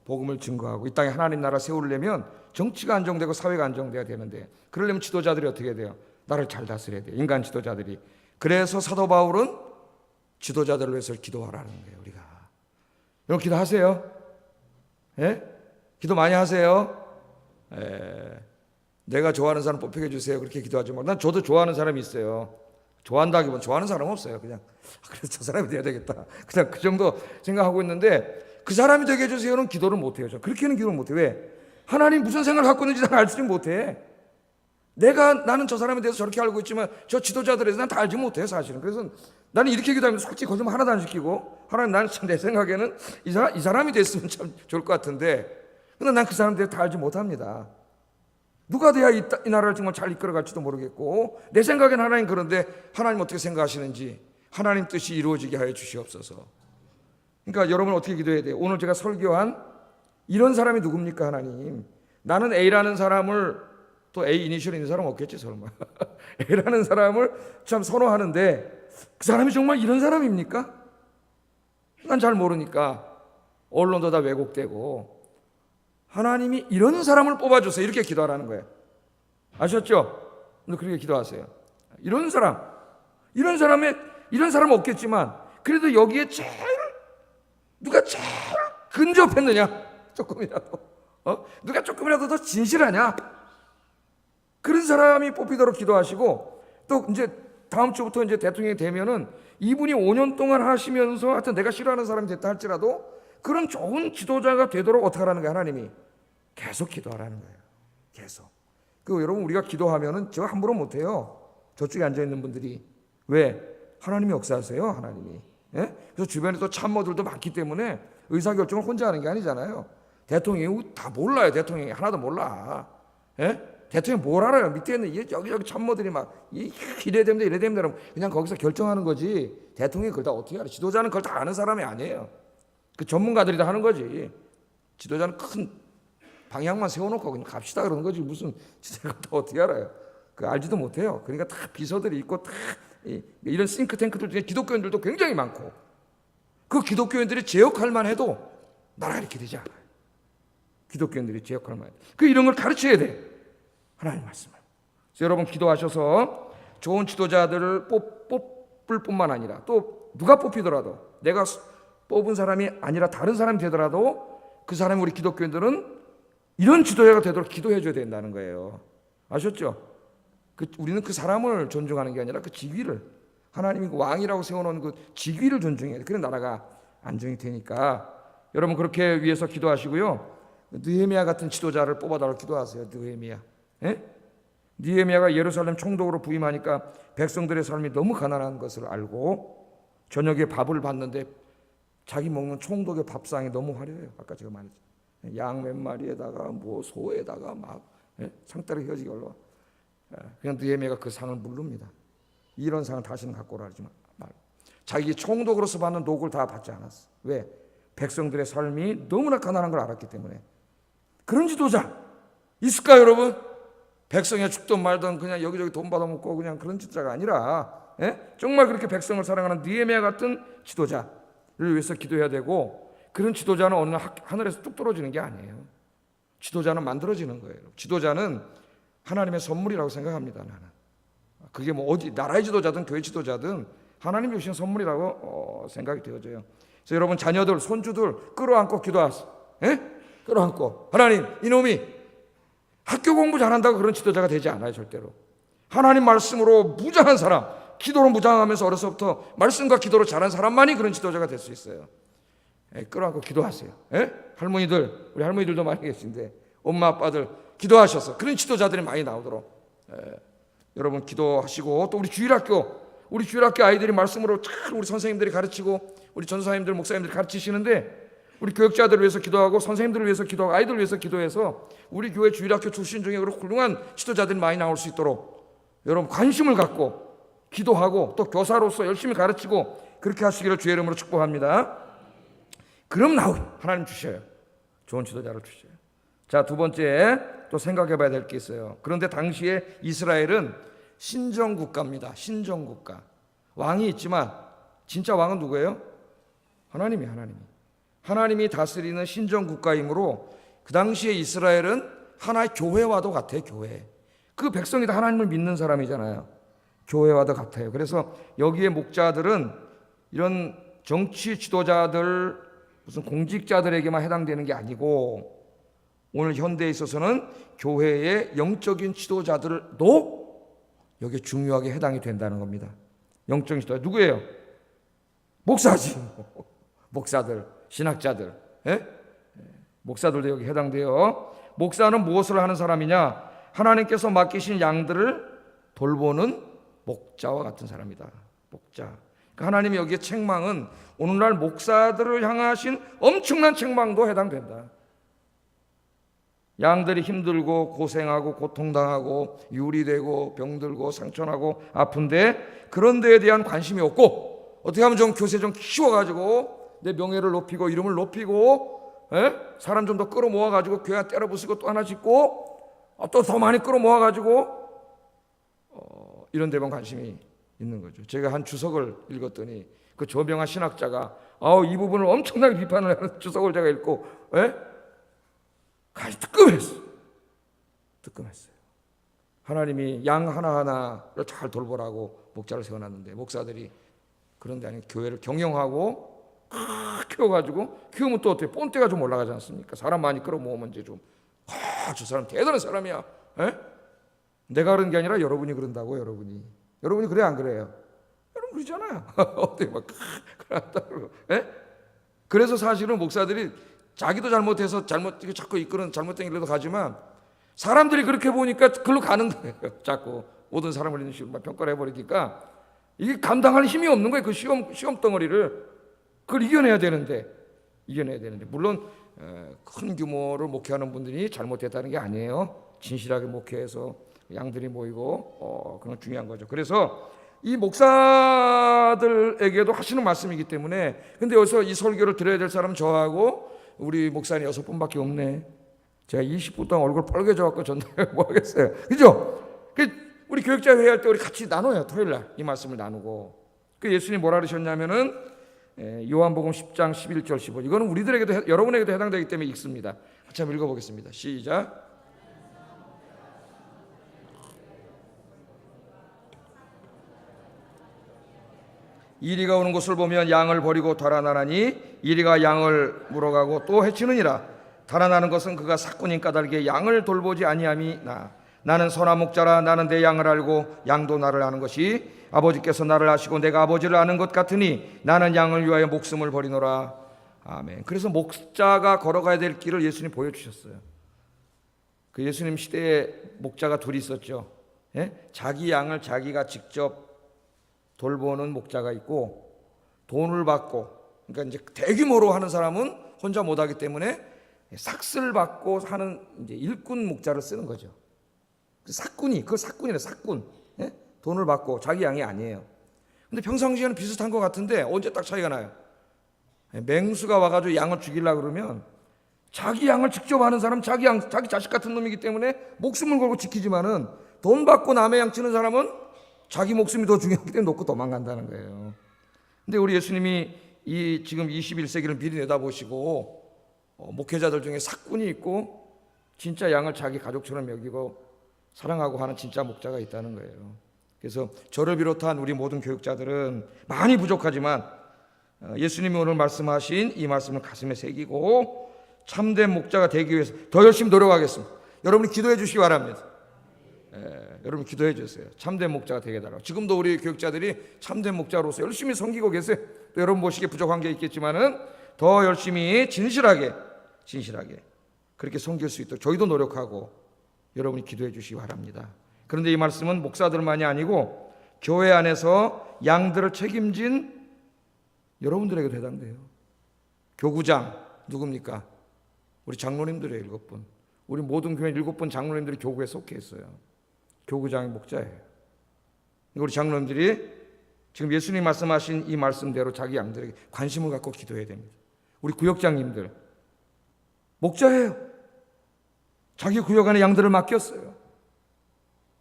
복음을 증거하고 이 땅에 하나님 나라 세우려면 정치가 안정되고 사회가 안정돼야 되는데, 그러려면 지도자들이 어떻게 해야 돼요? 나를 잘 다스려야 돼요. 인간 지도자들이. 그래서 사도 바울은 지도자들을 위해서 기도하라는 거예요. 우리가 여러분 기도하세요? 예? 기도 많이 하세요? 내가 좋아하는 사람 뽑히게 해주세요. 그렇게 기도하지 말고. 난 저도 좋아하는 사람이 있어요. 좋아한다기보다 좋아하는 사람 없어요. 그냥 그래서 저 사람이 돼야 되겠다. 그냥 그 정도 생각하고 있는데, 그 사람이 되게 해주세요는 기도를 못해요. 저 그렇게는 기도를 못해. 왜? 하나님 무슨 생각을 갖고 있는지 난 알지 못해. 나는 저 사람에 대해서 저렇게 알고 있지만 저 지도자들에 대해서 난 다 알지 못해 사실은. 그래서 나는 이렇게 기도하면 솔직히 거짓말 하나도 안 시키고, 하나님 나는 참 내 생각에는 이 사람이 됐으면 참 좋을 것 같은데, 근데 난 그 사람에 대해서 다 알지 못합니다. 누가 돼야 이 나라를 정말 잘 이끌어갈지도 모르겠고, 내 생각엔 하나님 그런데 하나님 어떻게 생각하시는지 하나님 뜻이 이루어지게 하여 주시옵소서. 그러니까 여러분 어떻게 기도해야 돼요? 오늘 제가 설교한 이런 사람이 누굽니까? 하나님, 나는 A라는 사람을, 또 A 이니셜 있는 사람 없겠지 설마. A라는 사람을 참 선호하는데 그 사람이 정말 이런 사람입니까? 난 잘 모르니까 언론도 다 왜곡되고, 하나님이 이런 사람을 뽑아주세요 이렇게 기도하라는 거예요. 아셨죠? 그렇게 기도하세요. 이런 사람 없겠지만 그래도 여기에 누가 제일 근접했느냐, 조금이라도 누가 조금이라도 더 진실하냐, 그런 사람이 뽑히도록 기도하시고, 또 이제 다음 주부터 이제 대통령이 되면은 이분이 5년 동안 하시면서 하여튼 내가 싫어하는 사람이 됐다 할지라도 그런 좋은 지도자가 되도록 어떻게 하라는 거예요? 하나님이 계속 기도하라는 거예요. 계속. 여러분 우리가 기도하면은 저 함부로 못해요. 저쪽에 앉아 있는 분들이. 왜? 하나님이 역사하세요. 하나님이. 예? 그래서 주변에 또 참모들도 많기 때문에 의사결정을 혼자 하는 게 아니잖아요. 대통령이 다 몰라요. 대통령이 하나도 몰라. 예? 대통령이 뭘 알아요? 밑에 있는 여기저기 참모들이 막 이래 됩니다 이래 됩니다 그냥 거기서 결정하는 거지, 대통령이 그걸 다 어떻게 알아? 지도자는 그걸 다 아는 사람이 아니에요. 그 전문가들이 다 하는 거지. 지도자는 큰 방향만 세워놓고 그냥 갑시다 그러는 거지, 무슨 지도자가 다 어떻게 알아요? 그 알지도 못해요. 그러니까 다 비서들이 있고 다 이런 싱크탱크들 중에 기독교인들도 굉장히 많고, 그 기독교인들이 제 역할만 해도 나라가 이렇게 되지 않아요. 기독교인들이 제 역할만 해도 이런 걸 가르쳐야 돼, 하나님 말씀을. 그래서 여러분 기도하셔서 좋은 지도자들을 뽑을 뿐만 아니라, 또 누가 뽑히더라도 내가 뽑은 사람이 아니라 다른 사람이 되더라도 그 사람이 우리 기독교인들은 이런 지도자가 되도록 기도해 줘야 된다는 거예요. 아셨죠? 우리는 그 사람을 존중하는 게 아니라 그 직위를, 하나님이 왕이라고 세워놓은 그 직위를 존중해야 돼. 그런 나라가 안정이 되니까 여러분 그렇게 위해서 기도하시고요. 느헤미야 같은 지도자를 뽑아달라고 기도하세요. 느헤미야. 예? 느헤미야가 예루살렘 총독으로 부임하니까 백성들의 삶이 너무 가난한 것을 알고 저녁에 밥을 받는데 자기 먹는 총독의 밥상이 너무 화려해요. 아까 제가 말했죠. 양 몇 마리에다가 뭐 소에다가 막 상다리 휘어지게 올라와. 그냥 느헤미야가 그 상을 물릅니다. 이런 상을 다시는 갖고 오라 하지 말고. 자기 총독으로서 받는 녹을 다 받지 않았어. 왜? 백성들의 삶이 너무나 가난한 걸 알았기 때문에. 그런 지도자 있을까요, 여러분? 백성이 죽든 말든 그냥 여기저기 돈 받아먹고 그냥 그런 지도자가 아니라 정말 그렇게 백성을 사랑하는 느헤미야 같은 지도자를 위해서 기도해야 되고, 그런 지도자는 어느 날 하늘에서 뚝 떨어지는 게 아니에요. 지도자는 만들어지는 거예요. 지도자는 하나님의 선물이라고 생각합니다. 나는 그게 뭐 어디 나라의 지도자든 교회 지도자든 하나님이 주신 선물이라고 생각이 되어져요. 그래서 여러분 자녀들, 손주들 끌어안고 기도하세요. 끌어안고, 하나님, 이놈이 학교 공부 잘한다고 그런 지도자가 되지 않아요. 절대로. 하나님 말씀으로 무장한 사람, 기도로 무장하면서 어려서부터 말씀과 기도로 자란 사람만이 그런 지도자가 될 수 있어요. 끌어안고 기도하세요. 할머니들, 우리 할머니들도 많이 계신데 엄마 아빠들 기도하셔서 그런 지도자들이 많이 나오도록 여러분 기도하시고, 또 우리 주일학교 아이들이 말씀으로 잘 우리 선생님들이 가르치고 우리 전사님들, 목사님들이 가르치시는데, 우리 교육자들을 위해서 기도하고 선생님들을 위해서 기도하고 아이들을 위해서 기도해서 우리 교회 주일학교 출신 중에 그런 훌륭한 지도자들이 많이 나올 수 있도록 여러분 관심을 갖고 기도하고, 또 교사로서 열심히 가르치고 그렇게 하시기를 주의 이름으로 축복합니다. 그럼 하나님 주셔요. 좋은 지도자를 주셔요. 자, 두 번째 또 생각해 봐야 될 게 있어요. 그런데 당시에 이스라엘은 신정국가입니다. 신정국가. 왕이 있지만 진짜 왕은 누구예요? 하나님이 다스리는 신정국가이므로 그 당시에 이스라엘은 하나의 교회와도 같아요. 교회. 그 백성이 다 하나님을 믿는 사람이잖아요. 교회와도 같아요. 그래서 여기에 목자들은 이런 정치 지도자들, 무슨 공직자들에게만 해당되는 게 아니고, 오늘 현대에 있어서는 교회의 영적인 지도자들도 여기에 중요하게 해당이 된다는 겁니다. 영적인 지도자 누구예요? 목사지. 목사들, 신학자들, 목사들도 여기 해당돼요. 목사는 무엇을 하는 사람이냐? 하나님께서 맡기신 양들을 돌보는 목자와 같은 사람이다. 목자. 그러니까 하나님이 여기에 책망은 오늘날 목사들을 향하신 엄청난 책망도 해당된다. 양들이 힘들고 고생하고 고통당하고 유리되고 병들고 상처나고 아픈데 그런 데에 대한 관심이 없고, 어떻게 하면 좀 교세 좀 키워가지고 내 명예를 높이고 이름을 높이고 사람 좀 더 끌어모아가지고 교회 때려 부수고 또 하나 짓고 또 더 많이 끌어모아가지고 이런 데만 관심이 있는 거죠. 제가 한 주석을 읽었더니 그 조명한 신학자가 이 부분을 엄청나게 비판을 하는 주석을 제가 읽고 뜨끔했어요. 하나님이 양 하나하나를 잘 돌보라고 목자를 세워놨는데 목사들이 그런 데 아니고 교회를 경영하고 키워가지고 키우면 또 어떻게 본때가 좀 올라가지 않습니까? 사람 많이 끌어모으면 이제 좀 저 사람 대단한 사람이야. 내가 그런 게 아니라 여러분이 그런다고. 여러분이 그래 안 그래요? 여러분 그러잖아요. 어떻게 막 그런다고. 그래서 사실은 목사들이 자기도 잘못해서 자꾸 이끄는 잘못된 길로 가지만 사람들이 그렇게 보니까 그걸로 가는 거예요. 자꾸 모든 사람을 이런 식으로 평가를 해버리니까 이게 감당할 힘이 없는 거예요. 그 시험 덩어리를 그걸 이겨내야 되는데 물론 큰 규모를 목회하는 분들이 잘못했다는 게 아니에요. 진실하게 목회해서 양들이 모이고 그건 중요한 거죠. 그래서 이 목사들에게도 하시는 말씀이기 때문에, 근데 여기서 이 설교를 들어야 될 사람은 저하고 우리 목사님 6분밖에 없네. 제가 20분 동안 얼굴 빨개져갖고 전달을 뭐 하겠어요. 그죠? 우리 교육자 회의할 때 우리 같이 나눠요. 토요일날 이 말씀을 나누고. 예수님이 뭐라 그러셨냐면은 요한복음 10장 11절 15. 이거는 우리들에게도 여러분에게도 해당되기 때문에 읽습니다. 같이 한번 읽어보겠습니다. 시작. 이리가 오는 것을 보면 양을 버리고 달아나나니 이리가 양을 물어가고 또 해치느니라. 달아나는 것은 그가 사꾼인 까닭에 양을 돌보지 아니함이 나는 선한 목자라. 나는 내 양을 알고 양도 나를 아는 것이 아버지께서 나를 아시고 내가 아버지를 아는 것 같으니 나는 양을 위하여 목숨을 버리노라. 아멘. 그래서 목자가 걸어가야 될 길을 예수님 보여주셨어요. 그 예수님 시대에 목자가 둘이 있었죠. 자기 양을 자기가 직접 돌보는 목자가 있고, 돈을 받고, 그러니까 이제 대규모로 하는 사람은 혼자 못하기 때문에 삭슬 받고 하는 이제 일꾼 목자를 쓰는 거죠. 그걸 사꾼이래, 사꾼. 돈을 받고 자기 양이 아니에요. 근데 평상시에는 비슷한 것 같은데 언제 딱 차이가 나요? 맹수가 와가지고 양을 죽이려고 그러면 자기 양을 직접 하는 사람, 자기 자식 같은 놈이기 때문에 목숨을 걸고 지키지만은, 돈 받고 남의 양 치는 사람은 자기 목숨이 더 중요하기 때문에 놓고 도망간다는 거예요. 근데 우리 예수님이 이 지금 21세기를 미리 내다보시고 목회자들 중에 사꾼이 있고 진짜 양을 자기 가족처럼 여기고 사랑하고 하는 진짜 목자가 있다는 거예요. 그래서 저를 비롯한 우리 모든 교육자들은 많이 부족하지만 예수님이 오늘 말씀하신 이 말씀을 가슴에 새기고 참된 목자가 되기 위해서 더 열심히 노력하겠습니다. 여러분이 기도해 주시기 바랍니다. 여러분 기도해 주세요. 참된 목자가 되게 달라고. 지금도 우리 교육자들이 참된 목자로서 열심히 섬기고 계세요. 또 여러분 보시기에 부족한 게 있겠지만은 더 열심히 진실하게 그렇게 섬길 수 있도록 저희도 노력하고 여러분이 기도해 주시기 바랍니다. 그런데 이 말씀은 목사들만이 아니고 교회 안에서 양들을 책임진 여러분들에게도 해당돼요. 교구장 누굽니까? 우리 장로님들의 7분. 우리 모든 교회 7분 장로님들이 교구에 속해 있어요. 교구장의 목자예요. 우리 장로님들이 지금 예수님 말씀하신 이 말씀대로 자기 양들에게 관심을 갖고 기도해야 됩니다. 우리 구역장님들 목자예요. 자기 구역 안에 양들을 맡겼어요.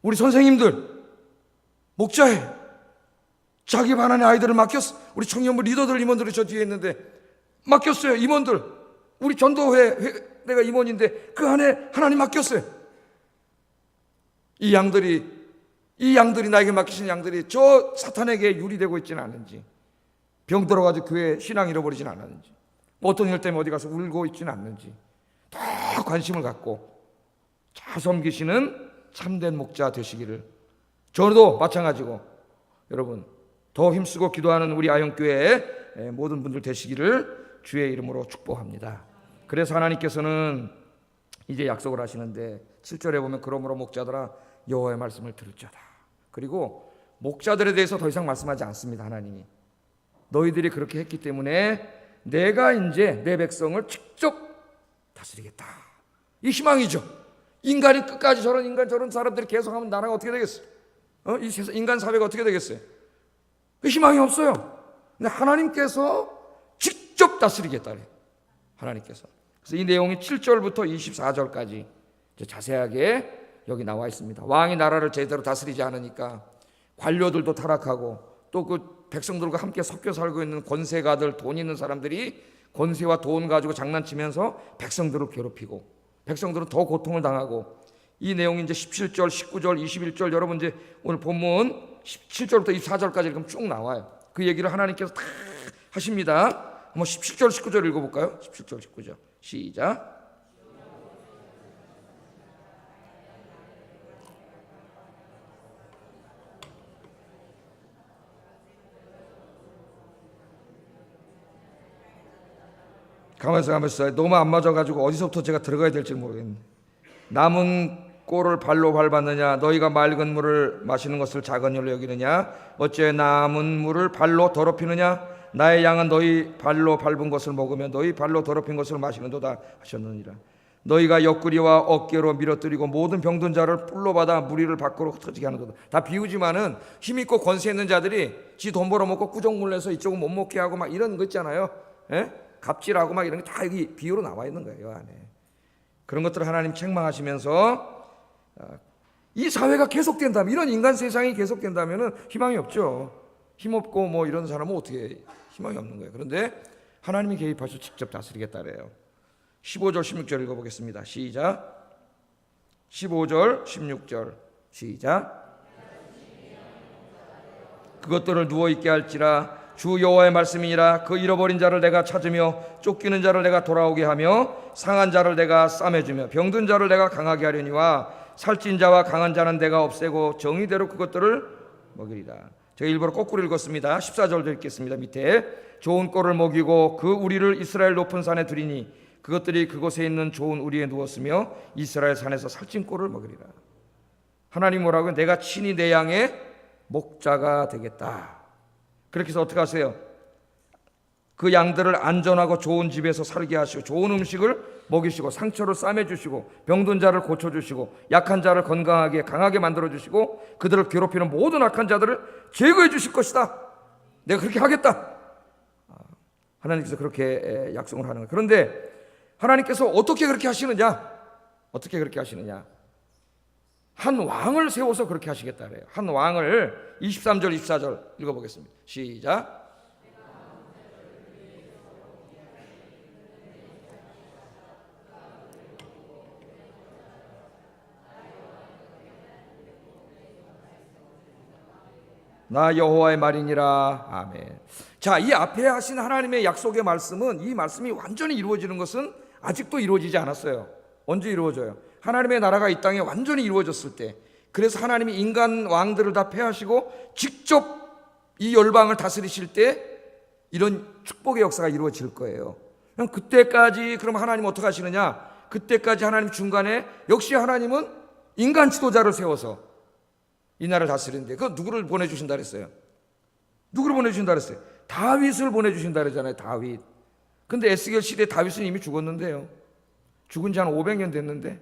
우리 선생님들 목자예요. 자기 반 안에 아이들을 맡겼어요. 우리 청년부 리더들 임원들이 저 뒤에 있는데 맡겼어요. 임원들, 우리 전도회 내가 임원인데 그 안에 하나님 맡겼어요. 이 양들이 나에게 맡기신 양들이 저 사탄에게 유리되고 있지는 않은지, 병 들어가지고 교회 신앙 잃어버리지는 않았는지, 어떤 일 때문에 어디 가서 울고 있지는 않는지 더 관심을 갖고 잘 섬기시는 참된 목자 되시기를, 저도 마찬가지고 여러분 더 힘쓰고 기도하는 우리 아영교회의 모든 분들 되시기를 주의 이름으로 축복합니다. 그래서 하나님께서는 이제 약속을 하시는데 7절에 보면 그러므로 목자들아 여호와의 말씀을 들을지어다. 그리고 목자들에 대해서 더 이상 말씀하지 않습니다. 하나님이 너희들이 그렇게 했기 때문에 내가 이제 내 백성을 직접 다스리겠다. 이 희망이죠. 인간이 끝까지 저런 사람들이 계속하면 나라가 어떻게 되겠어요? 이 세상 인간 사회가 어떻게 되겠어요? 그 희망이 없어요. 근데 하나님께서 직접 다스리겠다. 하나님께서. 그래서 이 내용이 7절부터 24절까지 자세하게 여기 나와 있습니다. 왕이 나라를 제대로 다스리지 않으니까 관료들도 타락하고 또 그 백성들과 함께 섞여 살고 있는 권세가들, 돈 있는 사람들이 권세와 돈 가지고 장난치면서 백성들을 괴롭히고 백성들은 더 고통을 당하고, 이 내용이 이제 17절, 19절, 21절 여러분 이제 오늘 본문 17절부터 24절까지 이렇게 쭉 나와요. 그 얘기를 하나님께서 다 하십니다. 한번 17절, 19절 읽어볼까요? 17절, 19절 시작. 가만있어. 너무 안 맞아가지고 어디서부터 제가 들어가야 될지 모르겠네. 남은 꼴을 발로 밟았느냐? 너희가 맑은 물을 마시는 것을 작은 일로 여기느냐? 어째 남은 물을 발로 더럽히느냐? 나의 양은 너희 발로 밟은 것을 먹으며 너희 발로 더럽힌 것을 마시는도다 하셨느니라. 너희가 옆구리와 어깨로 밀어뜨리고 모든 병든 자를 뿔로 받아 무리를 밖으로 흩어지게 하는도다. 다 비유지만은 힘있고 권세 있는 자들이 지 돈 벌어먹고 꾸정물내서 이쪽은 못 먹게 하고 막 이런 거 있잖아요. 갑질하고 막 이런 게 다 여기 비유로 나와 있는 거예요. 안에 그런 것들을 하나님 책망하시면서 이 사회가 계속된다면, 이런 인간 세상이 계속된다면 희망이 없죠. 힘없고 뭐 이런 사람은 어떻게 희망이 없는 거예요. 그런데 하나님이 개입하셔서 직접 다스리겠다 그래요. 15절 16절 읽어보겠습니다. 시작. 15절 16절 시작. 그것들을 누워있게 할지라 주 여호와의 말씀이니라. 그 잃어버린 자를 내가 찾으며 쫓기는 자를 내가 돌아오게 하며 상한 자를 내가 싸매주며 병든 자를 내가 강하게 하려니와 살찐 자와 강한 자는 내가 없애고 정의대로 그것들을 먹이리라. 제가 일부러 거꾸로 읽었습니다. 14절도 읽겠습니다. 밑에 좋은 꼴을 먹이고 그 우리를 이스라엘 높은 산에 두리니 그것들이 그곳에 있는 좋은 우리에 누웠으며 이스라엘 산에서 살찐 꼴을 먹이리라. 하나님 뭐라고요? 내가 친히 내 양의 목자가 되겠다. 그렇게 해서 어떻게 하세요? 그 양들을 안전하고 좋은 집에서 살게 하시고 좋은 음식을 먹이시고 상처를 싸매주시고 병든 자를 고쳐주시고 약한 자를 건강하게 강하게 만들어주시고 그들을 괴롭히는 모든 악한 자들을 제거해 주실 것이다. 내가 그렇게 하겠다. 하나님께서 그렇게 약속을 하는 거예요. 그런데 하나님께서 어떻게 그렇게 하시느냐? 어떻게 그렇게 하시느냐? 한 왕을 세워서 그렇게 하시겠다 그래요. 한 왕을 23절 24절 읽어보겠습니다. 시작. 나 여호와의 말이니라. 아멘. 자, 이 앞에 하신 하나님의 약속의 말씀은, 이 말씀이 완전히 이루어지는 것은 아직도 이루어지지 않았어요. 언제 이루어져요? 하나님의 나라가 이 땅에 완전히 이루어졌을 때, 그래서 하나님이 인간 왕들을 다 패하시고 직접 이 열방을 다스리실 때 이런 축복의 역사가 이루어질 거예요. 그럼 그때까지 그럼 하나님 어떻게 하시느냐? 그때까지 하나님 중간에 역시 하나님은 인간 지도자를 세워서 이 나라를 다스리는데, 그 누구를 보내주신다 그랬어요? 누구를 보내주신다 그랬어요? 다윗을 보내주신다 그러잖아요. 다윗. 근데 에스겔 시대에 다윗은 이미 죽었는데요. 죽은 지 한 500년 됐는데,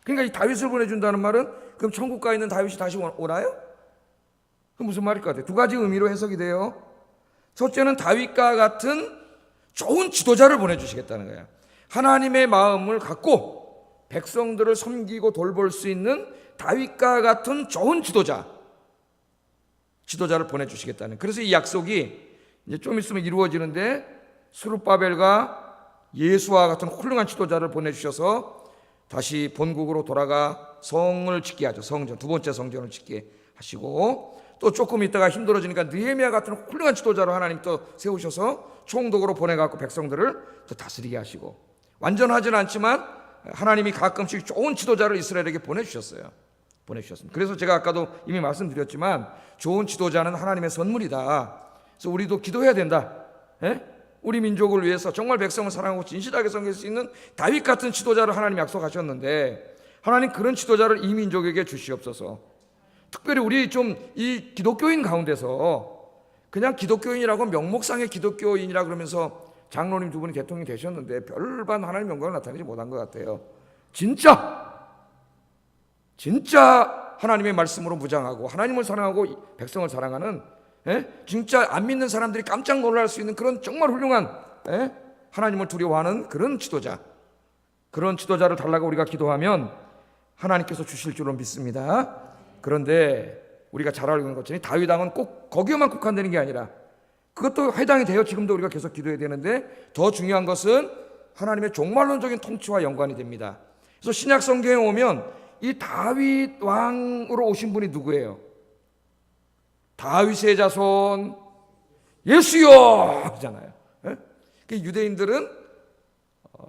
그러니까 이 다윗을 보내준다는 말은 그럼 천국 가 있는 다윗이 다시 오나요? 그 무슨 말일 것 같아요? 두 가지 의미로 해석이 돼요. 첫째는 다윗과 같은 좋은 지도자를 보내주시겠다는 거예요. 하나님의 마음을 갖고 백성들을 섬기고 돌볼 수 있는 다윗과 같은 좋은 지도자를 보내주시겠다는. 그래서 이 약속이 이제 좀 있으면 이루어지는데, 스룹바벨과 예수와 같은 훌륭한 지도자를 보내주셔서 다시 본국으로 돌아가 성을 짓게 하죠. 성전, 두 번째 성전을 짓게 하시고, 또 조금 있다가 힘들어지니까 느헤미야 같은 훌륭한 지도자를 하나님 또 세우셔서 총독으로 보내갖고 백성들을 또 다스리게 하시고, 완전하진 않지만 하나님이 가끔씩 좋은 지도자를 이스라엘에게 보내주셨습니다. 그래서 제가 아까도 이미 말씀드렸지만 좋은 지도자는 하나님의 선물이다. 그래서 우리도 기도해야 된다. 우리 민족을 위해서 정말 백성을 사랑하고 진실하게 섬길 수 있는 다윗 같은 지도자를 하나님 약속하셨는데, 하나님 그런 지도자를 이 민족에게 주시옵소서. 특별히 우리 좀 이 기독교인 가운데서 그냥 기독교인이라고 명목상의 기독교인이라 그러면서 장로님 두 분이 대통령이 되셨는데 별반 하나님 영광을 나타내지 못한 것 같아요. 진짜 하나님의 말씀으로 무장하고 하나님을 사랑하고 백성을 사랑하는, 진짜 안 믿는 사람들이 깜짝 놀랄 수 있는 그런 정말 훌륭한, 하나님을 두려워하는 그런 지도자를 달라고 우리가 기도하면 하나님께서 주실 줄로 믿습니다. 그런데 우리가 잘 알고 있는 것처럼 다윗 왕은 꼭 거기에만 국한되는 게 아니라 그것도 해당이 돼요. 지금도 우리가 계속 기도해야 되는데, 더 중요한 것은 하나님의 종말론적인 통치와 연관이 됩니다. 그래서 신약 성경에 오면 이 다윗 왕으로 오신 분이 누구예요? 다윗의 자손 예수여 하잖아요. 유대인들은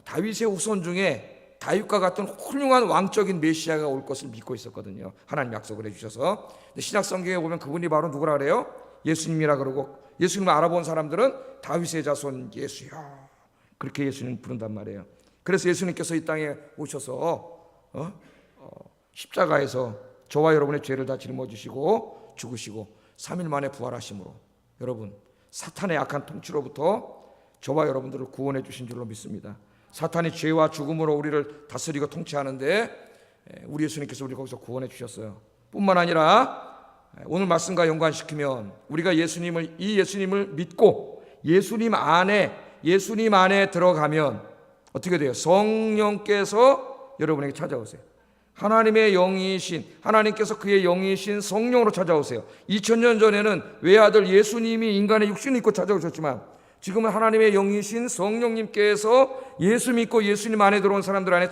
다윗의 후손 중에 다윗과 같은 훌륭한 왕적인 메시아가 올 것을 믿고 있었거든요. 하나님 약속을 해주셔서. 근데 신약 성경에 보면 그분이 바로 누구라 그래요? 예수님이라 그러고, 예수님을 알아본 사람들은 다윗의 자손 예수여, 그렇게 예수님 부른단 말이에요. 그래서 예수님께서 이 땅에 오셔서 십자가에서 저와 여러분의 죄를 다 짊어지시고 죽으시고 3일 만에 부활하심으로 여러분 사탄의 악한 통치로부터 저와 여러분들을 구원해 주신 줄로 믿습니다. 사탄이 죄와 죽음으로 우리를 다스리고 통치하는데 우리 예수님께서 우리 거기서 구원해 주셨어요. 뿐만 아니라 오늘 말씀과 연관시키면 우리가 예수님을 믿고 예수님 안에 들어가면 어떻게 돼요? 성령께서 여러분에게 찾아오세요. 하나님의 영이신, 하나님께서 그의 영이신 성령으로 찾아오세요. 2000년 전에는 외아들 예수님이 인간의 육신을 입고 찾아오셨지만 지금은 하나님의 영이신 성령님께서 예수 믿고 예수님 안에 들어온 사람들 안에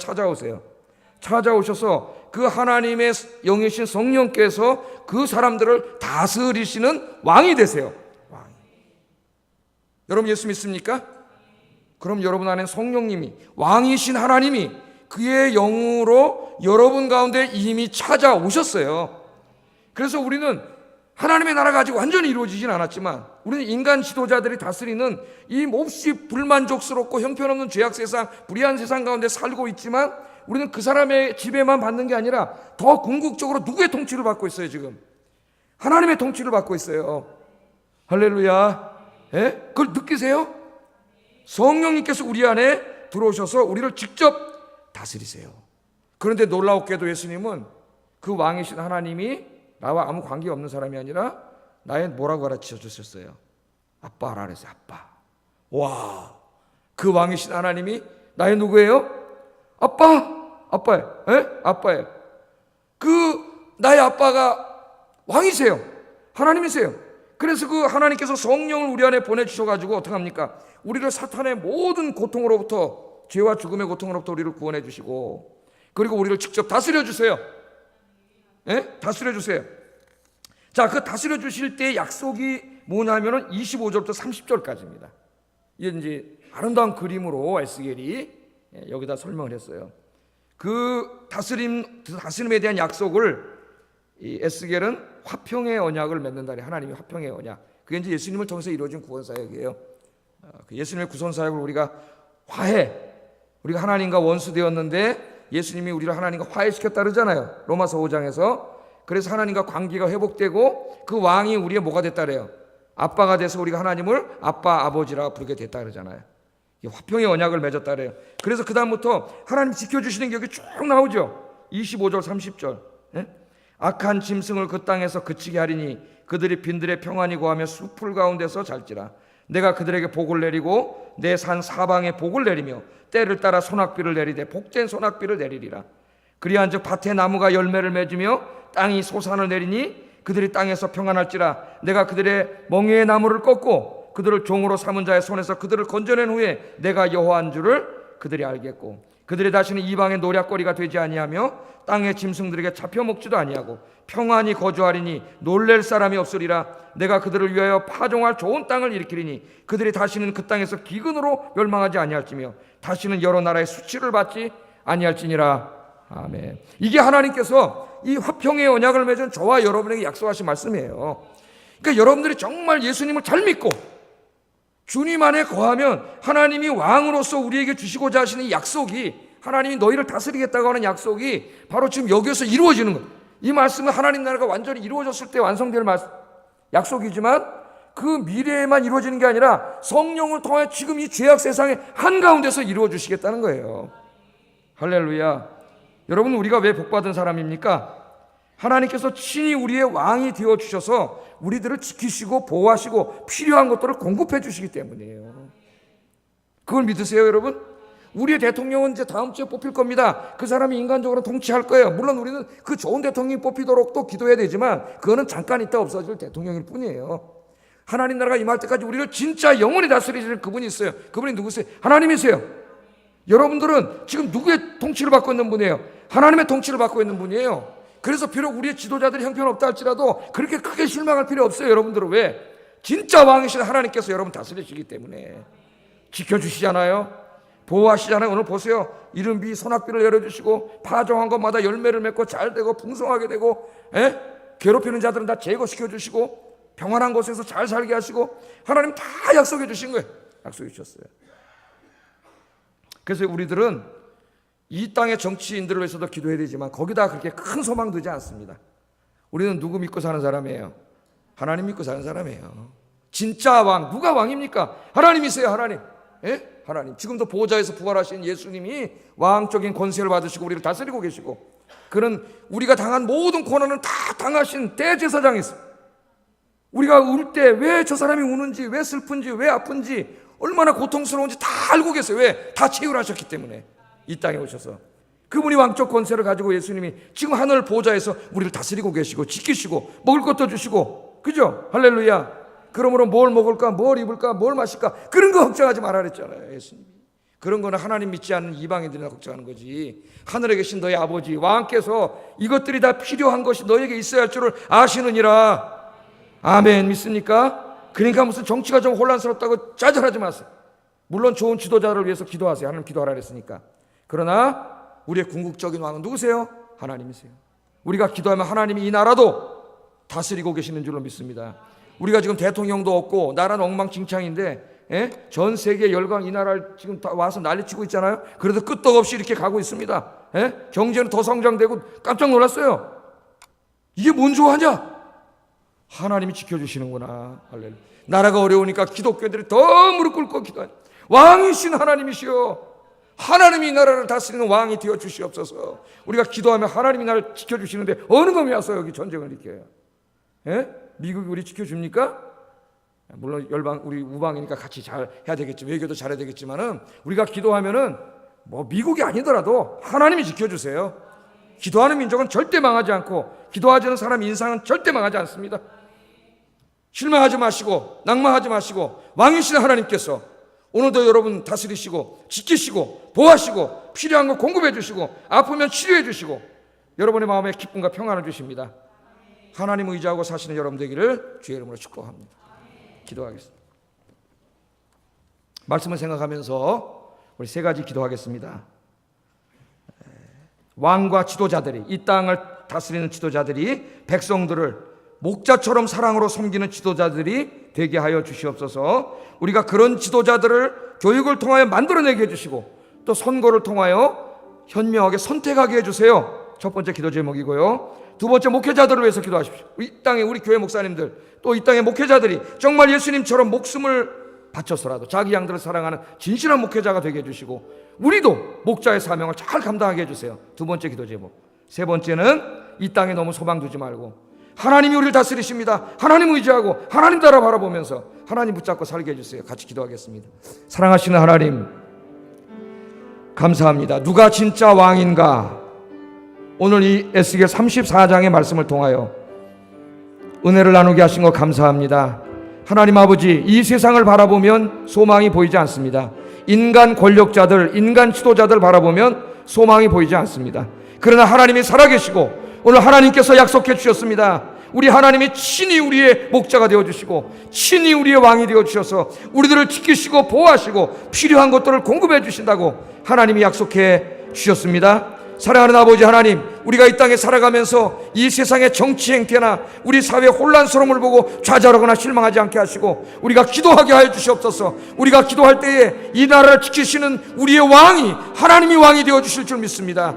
찾아오셔서 그 하나님의 영이신 성령께서 그 사람들을 다스리시는 왕이 되세요. 여러분 예수 믿습니까? 그럼 여러분 안에 성령님이, 왕이신 하나님이 그의 영으로 여러분 가운데 이미 찾아오셨어요. 그래서 우리는 하나님의 나라가 아직 완전히 이루어지진 않았지만 우리는 인간 지도자들이 다스리는 이 몹시 불만족스럽고 형편없는 죄악 세상, 불의한 세상 가운데 살고 있지만 우리는 그 사람의 지배만 받는 게 아니라 더 궁극적으로 누구의 통치를 받고 있어요? 지금 하나님의 통치를 받고 있어요. 할렐루야. 예? 그걸 느끼세요? 성령님께서 우리 안에 들어오셔서 우리를 직접 다스리세요. 그런데 놀라웠게도 예수님은 그 왕이신 하나님이 나와 아무 관계없는 사람이 아니라 나의 뭐라고 가르쳐 주셨어요? 아빠라 그랬어요. 아빠. 와, 그 왕이신 하나님이 나의 누구예요? 아빠예요. 예? 아빠예요. 그 나의 아빠가 왕이세요. 하나님이세요. 그래서 그 하나님께서 성령을 우리 안에 보내주셔가지고 어떻게 합니까? 우리를 사탄의 모든 고통으로부터, 죄와 죽음의 고통으로부터 우리를 구원해 주시고, 그리고 우리를 직접 다스려 주세요. 예? 다스려 주세요. 자, 그 다스려 주실 때의 약속이 뭐냐면은 25절부터 30절까지입니다. 이게 이제 아름다운 그림으로 에스겔이 여기다 설명을 했어요. 그 다스림에 대한 약속을 이 에스겔은 화평의 언약을 맺는다니, 하나님이 화평의 언약. 그게 이제 예수님을 통해서 이루어진 구원 사역이에요. 예수님의 구원 사역을 우리가 우리가 하나님과 원수되었는데 예수님이 우리를 하나님과 화해시켰다 그러잖아요. 로마서 5장에서. 그래서 하나님과 관계가 회복되고 그 왕이 우리의 뭐가 됐다 그래요? 아빠가 돼서 우리가 하나님을 아빠, 아버지라 부르게 됐다 그러잖아요. 화평의 언약을 맺었다 그래요. 그래서 그 다음부터 하나님 지켜주시는 게 여기 쭉 나오죠. 25절 30절. 예? 악한 짐승을 그 땅에서 그치게 하리니 그들이 빈들에 평안히 거하며 숲풀 가운데서 잘지라. 내가 그들에게 복을 내리고 내 산 사방에 복을 내리며 때를 따라 소낙비를 내리되 복된 소낙비를 내리리라. 그리한즉 밭에 나무가 열매를 맺으며 땅이 소산을 내리니 그들이 땅에서 평안할지라. 내가 그들의 멍에의 나무를 꺾고 그들을 종으로 삼은 자의 손에서 그들을 건져낸 후에 내가 여호와인 줄을 그들이 알겠고 그들이 다시는 이방의 노략거리가 되지 아니하며 땅의 짐승들에게 잡혀 먹지도 아니하고 평안히 거주하리니 놀랄 사람이 없으리라. 내가 그들을 위하여 파종할 좋은 땅을 일으키리니 그들이 다시는 그 땅에서 기근으로 멸망하지 아니할지며 다시는 여러 나라의 수치를 받지 아니할지니라. 아멘. 이게 하나님께서 이 화평의 언약을 맺은 저와 여러분에게 약속하신 말씀이에요. 그러니까 여러분들이 정말 예수님을 잘 믿고 주님 안에 거하면 하나님이 왕으로서 우리에게 주시고자 하시는 이 약속이, 하나님이 너희를 다스리겠다고 하는 약속이 바로 지금 여기서 이루어지는 거예요. 이 말씀은 하나님 나라가 완전히 이루어졌을 때 완성될 약속이지만 그 미래에만 이루어지는 게 아니라 성령을 통해 지금 이 죄악 세상의 한가운데서 이루어 주시겠다는 거예요. 할렐루야. 여러분, 우리가 왜 복받은 사람입니까? 하나님께서 친히 우리의 왕이 되어주셔서 우리들을 지키시고 보호하시고 필요한 것들을 공급해 주시기 때문이에요. 그걸 믿으세요, 여러분? 우리의 대통령은 이제 다음 주에 뽑힐 겁니다. 그 사람이 인간적으로 통치할 거예요. 물론 우리는 그 좋은 대통령이 뽑히도록 또 기도해야 되지만 그거는 잠깐 있다 없어질 대통령일 뿐이에요. 하나님 나라가 임할 때까지 우리를 진짜 영원히 다스리시는 그분이 있어요. 그분이 누구세요? 하나님이세요. 여러분들은 지금 누구의 통치를 받고 있는 분이에요? 하나님의 통치를 받고 있는 분이에요. 그래서 비록 우리의 지도자들이 형편없다 할지라도 그렇게 크게 실망할 필요 없어요. 여러분들은 왜? 진짜 왕이신 하나님께서 여러분 다스리시기 때문에 지켜주시잖아요. 보호하시잖아요. 오늘 보세요. 이른비 소낙비를 내려주시고 파종한 것마다 열매를 맺고 잘 되고 풍성하게 되고, 괴롭히는 자들은 다 제거시켜주시고 평안한 곳에서 잘 살게 하시고 하나님 다 약속해 주신 거예요. 약속해 주셨어요. 그래서 우리들은 이 땅의 정치인들을 위해서도 기도해야 되지만 거기다 그렇게 큰 소망 두지 않습니다. 우리는 누구 믿고 사는 사람이에요? 하나님 믿고 사는 사람이에요. 진짜 왕, 누가 왕입니까? 하나님이세요. 하나님. 하나님. 지금도 보좌에서 부활하신 예수님이 왕적인 권세를 받으시고 우리를 다스리고 계시고, 그는 우리가 당한 모든 고난을 다 당하신 대제사장이 있어요. 우리가 울 때 왜 저 사람이 우는지, 왜 슬픈지, 왜 아픈지, 얼마나 고통스러운지 다 알고 계세요. 왜? 다 체휼하셨기 때문에 이 땅에 오셔서 그분이 왕적 권세를 가지고 예수님이 지금 하늘 보좌에서 우리를 다스리고 계시고 지키시고 먹을 것도 주시고, 그죠? 할렐루야. 그러므로 뭘 먹을까, 뭘 입을까, 뭘 마실까, 그런 거 걱정하지 말아 그랬잖아요, 예수님이. 그런 거는 하나님 믿지 않는 이방인들이나 걱정하는 거지. 하늘에 계신 너희 아버지 왕께서 이것들이 다 필요한 것이 너에게 있어야 할 줄을 아시느니라. 아멘. 믿습니까? 그러니까 무슨 정치가 좀 혼란스럽다고 짜증하지 마세요. 물론 좋은 지도자를 위해서 기도하세요. 하나님 기도하라 그랬으니까. 그러나 우리의 궁극적인 왕은 누구세요? 하나님이세요. 우리가 기도하면 하나님이 이 나라도 다스리고 계시는 줄로 믿습니다. 우리가 지금 대통령도 없고 나라는 엉망진창인데 전 세계 열강 이 나라를 지금 다 와서 난리치고 있잖아요. 그래도 끄떡없이 이렇게 가고 있습니다. 경제는 더 성장되고 깜짝 놀랐어요. 이게 뭔 좋아하냐? 하나님이 지켜주시는구나. 할렐루야. 나라가 어려우니까 기독교들이 더 무릎 꿇고 기도하니 왕이신 하나님이시여, 하나님이 이 나라를 다스리는 왕이 되어 주시옵소서. 우리가 기도하면 하나님이 나를 지켜주시는데 어느 놈이 와서 여기 전쟁을 일으켜요? 미국이 우리 지켜줍니까? 물론 우리 우방이니까 같이 잘 해야 되겠지, 외교도 잘해야 되겠지만은 우리가 기도하면은 뭐 미국이 아니더라도 하나님이 지켜주세요. 기도하는 민족은 절대 망하지 않고, 기도하지 않는 사람 인상은 절대 망하지 않습니다. 실망하지 마시고 낭망하지 마시고, 왕이신 하나님께서 오늘도 여러분 다스리시고 지키시고 보호하시고 필요한 거 공급해 주시고 아프면 치료해 주시고 여러분의 마음에 기쁨과 평안을 주십니다. 하나님 의지하고 사시는 여러분 되기를 주의 이름으로 축복합니다. 기도하겠습니다. 말씀을 생각하면서 우리 세 가지 기도하겠습니다. 왕과 지도자들이, 이 땅을 다스리는 지도자들이 백성들을 목자처럼 사랑으로 섬기는 지도자들이 되게 하여 주시옵소서. 우리가 그런 지도자들을 교육을 통하여 만들어내게 해주시고 또 선거를 통하여 현명하게 선택하게 해주세요. 첫 번째 기도 제목이고요. 두 번째, 목회자들을 위해서 기도하십시오. 이 땅에 우리 교회 목사님들, 또 이 땅의 목회자들이 정말 예수님처럼 목숨을 바쳐서라도 자기 양들을 사랑하는 진실한 목회자가 되게 해주시고 우리도 목자의 사명을 잘 감당하게 해주세요. 두 번째 기도 제목. 세 번째는 이 땅에 너무 소망 두지 말고 하나님이 우리를 다스리십니다. 하나님 의지하고 하나님 따라 바라보면서 하나님 붙잡고 살게 해주세요. 같이 기도하겠습니다. 사랑하시는 하나님, 감사합니다. 누가 진짜 왕인가? 오늘 이 에스겔 34장의 말씀을 통하여 은혜를 나누게 하신 것 감사합니다. 하나님 아버지, 이 세상을 바라보면 소망이 보이지 않습니다. 인간 권력자들, 인간 지도자들 바라보면 소망이 보이지 않습니다. 그러나 하나님이 살아계시고 오늘 하나님께서 약속해 주셨습니다. 우리 하나님이 친히 우리의 목자가 되어주시고 친히 우리의 왕이 되어주셔서 우리들을 지키시고 보호하시고 필요한 것들을 공급해 주신다고 하나님이 약속해 주셨습니다. 사랑하는 아버지 하나님, 우리가 이 땅에 살아가면서 이 세상의 정치 행태나 우리 사회 혼란스러움을 보고 좌절하거나 실망하지 않게 하시고 우리가 기도하게 하여 주시옵소서. 우리가 기도할 때에 이 나라를 지키시는 우리의 왕이, 하나님이 왕이 되어주실 줄 믿습니다.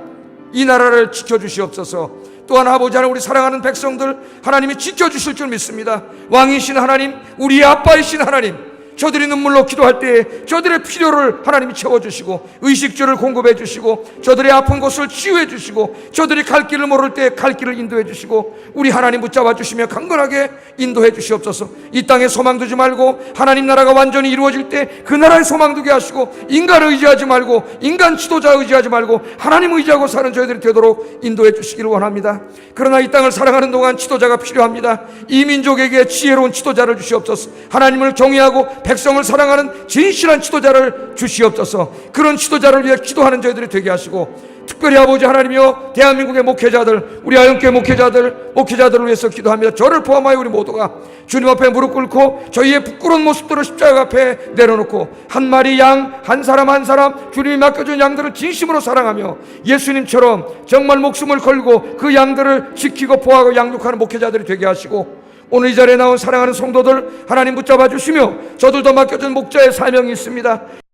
이 나라를 지켜주시옵소서. 또한 아버지 하나님, 우리 사랑하는 백성들 하나님이 지켜주실 줄 믿습니다. 왕이신 하나님, 우리의 아빠이신 하나님, 저들이 눈물로 기도할 때에 저들의 필요를 하나님이 채워주시고 의식주를 공급해 주시고 저들의 아픈 곳을 치유해 주시고 저들이 갈 길을 모를 때 갈 길을 인도해 주시고 우리 하나님 붙잡아 주시며 강건하게 인도해 주시옵소서. 이 땅에 소망 두지 말고 하나님 나라가 완전히 이루어질 때 그 나라에 소망 두게 하시고 인간을 의지하지 말고 인간 지도자 의지하지 말고 하나님 의지하고 사는 저희들이 되도록 인도해 주시기를 원합니다. 그러나 이 땅을 사랑하는 동안 지도자가 필요합니다. 이 민족에게 지혜로운 지도자를 주시옵소서. 하나님을 경외하고 백성을 사랑하는 진실한 지도자를 주시옵소서. 그런 지도자를 위해 기도하는 저희들이 되게 하시고 특별히 아버지 하나님이여, 대한민국의 목회자들, 우리 아영교회 목회자들을 위해서 기도합니다. 저를 포함하여 우리 모두가 주님 앞에 무릎 꿇고 저희의 부끄러운 모습들을 십자가 앞에 내려놓고 한 마리 양, 한 사람 한 사람 주님이 맡겨준 양들을 진심으로 사랑하며 예수님처럼 정말 목숨을 걸고 그 양들을 지키고 보호하고 양육하는 목회자들이 되게 하시고 오늘 이 자리에 나온 사랑하는 성도들 하나님 붙잡아 주시며 저들도 맡겨준 목자의 사명이 있습니다.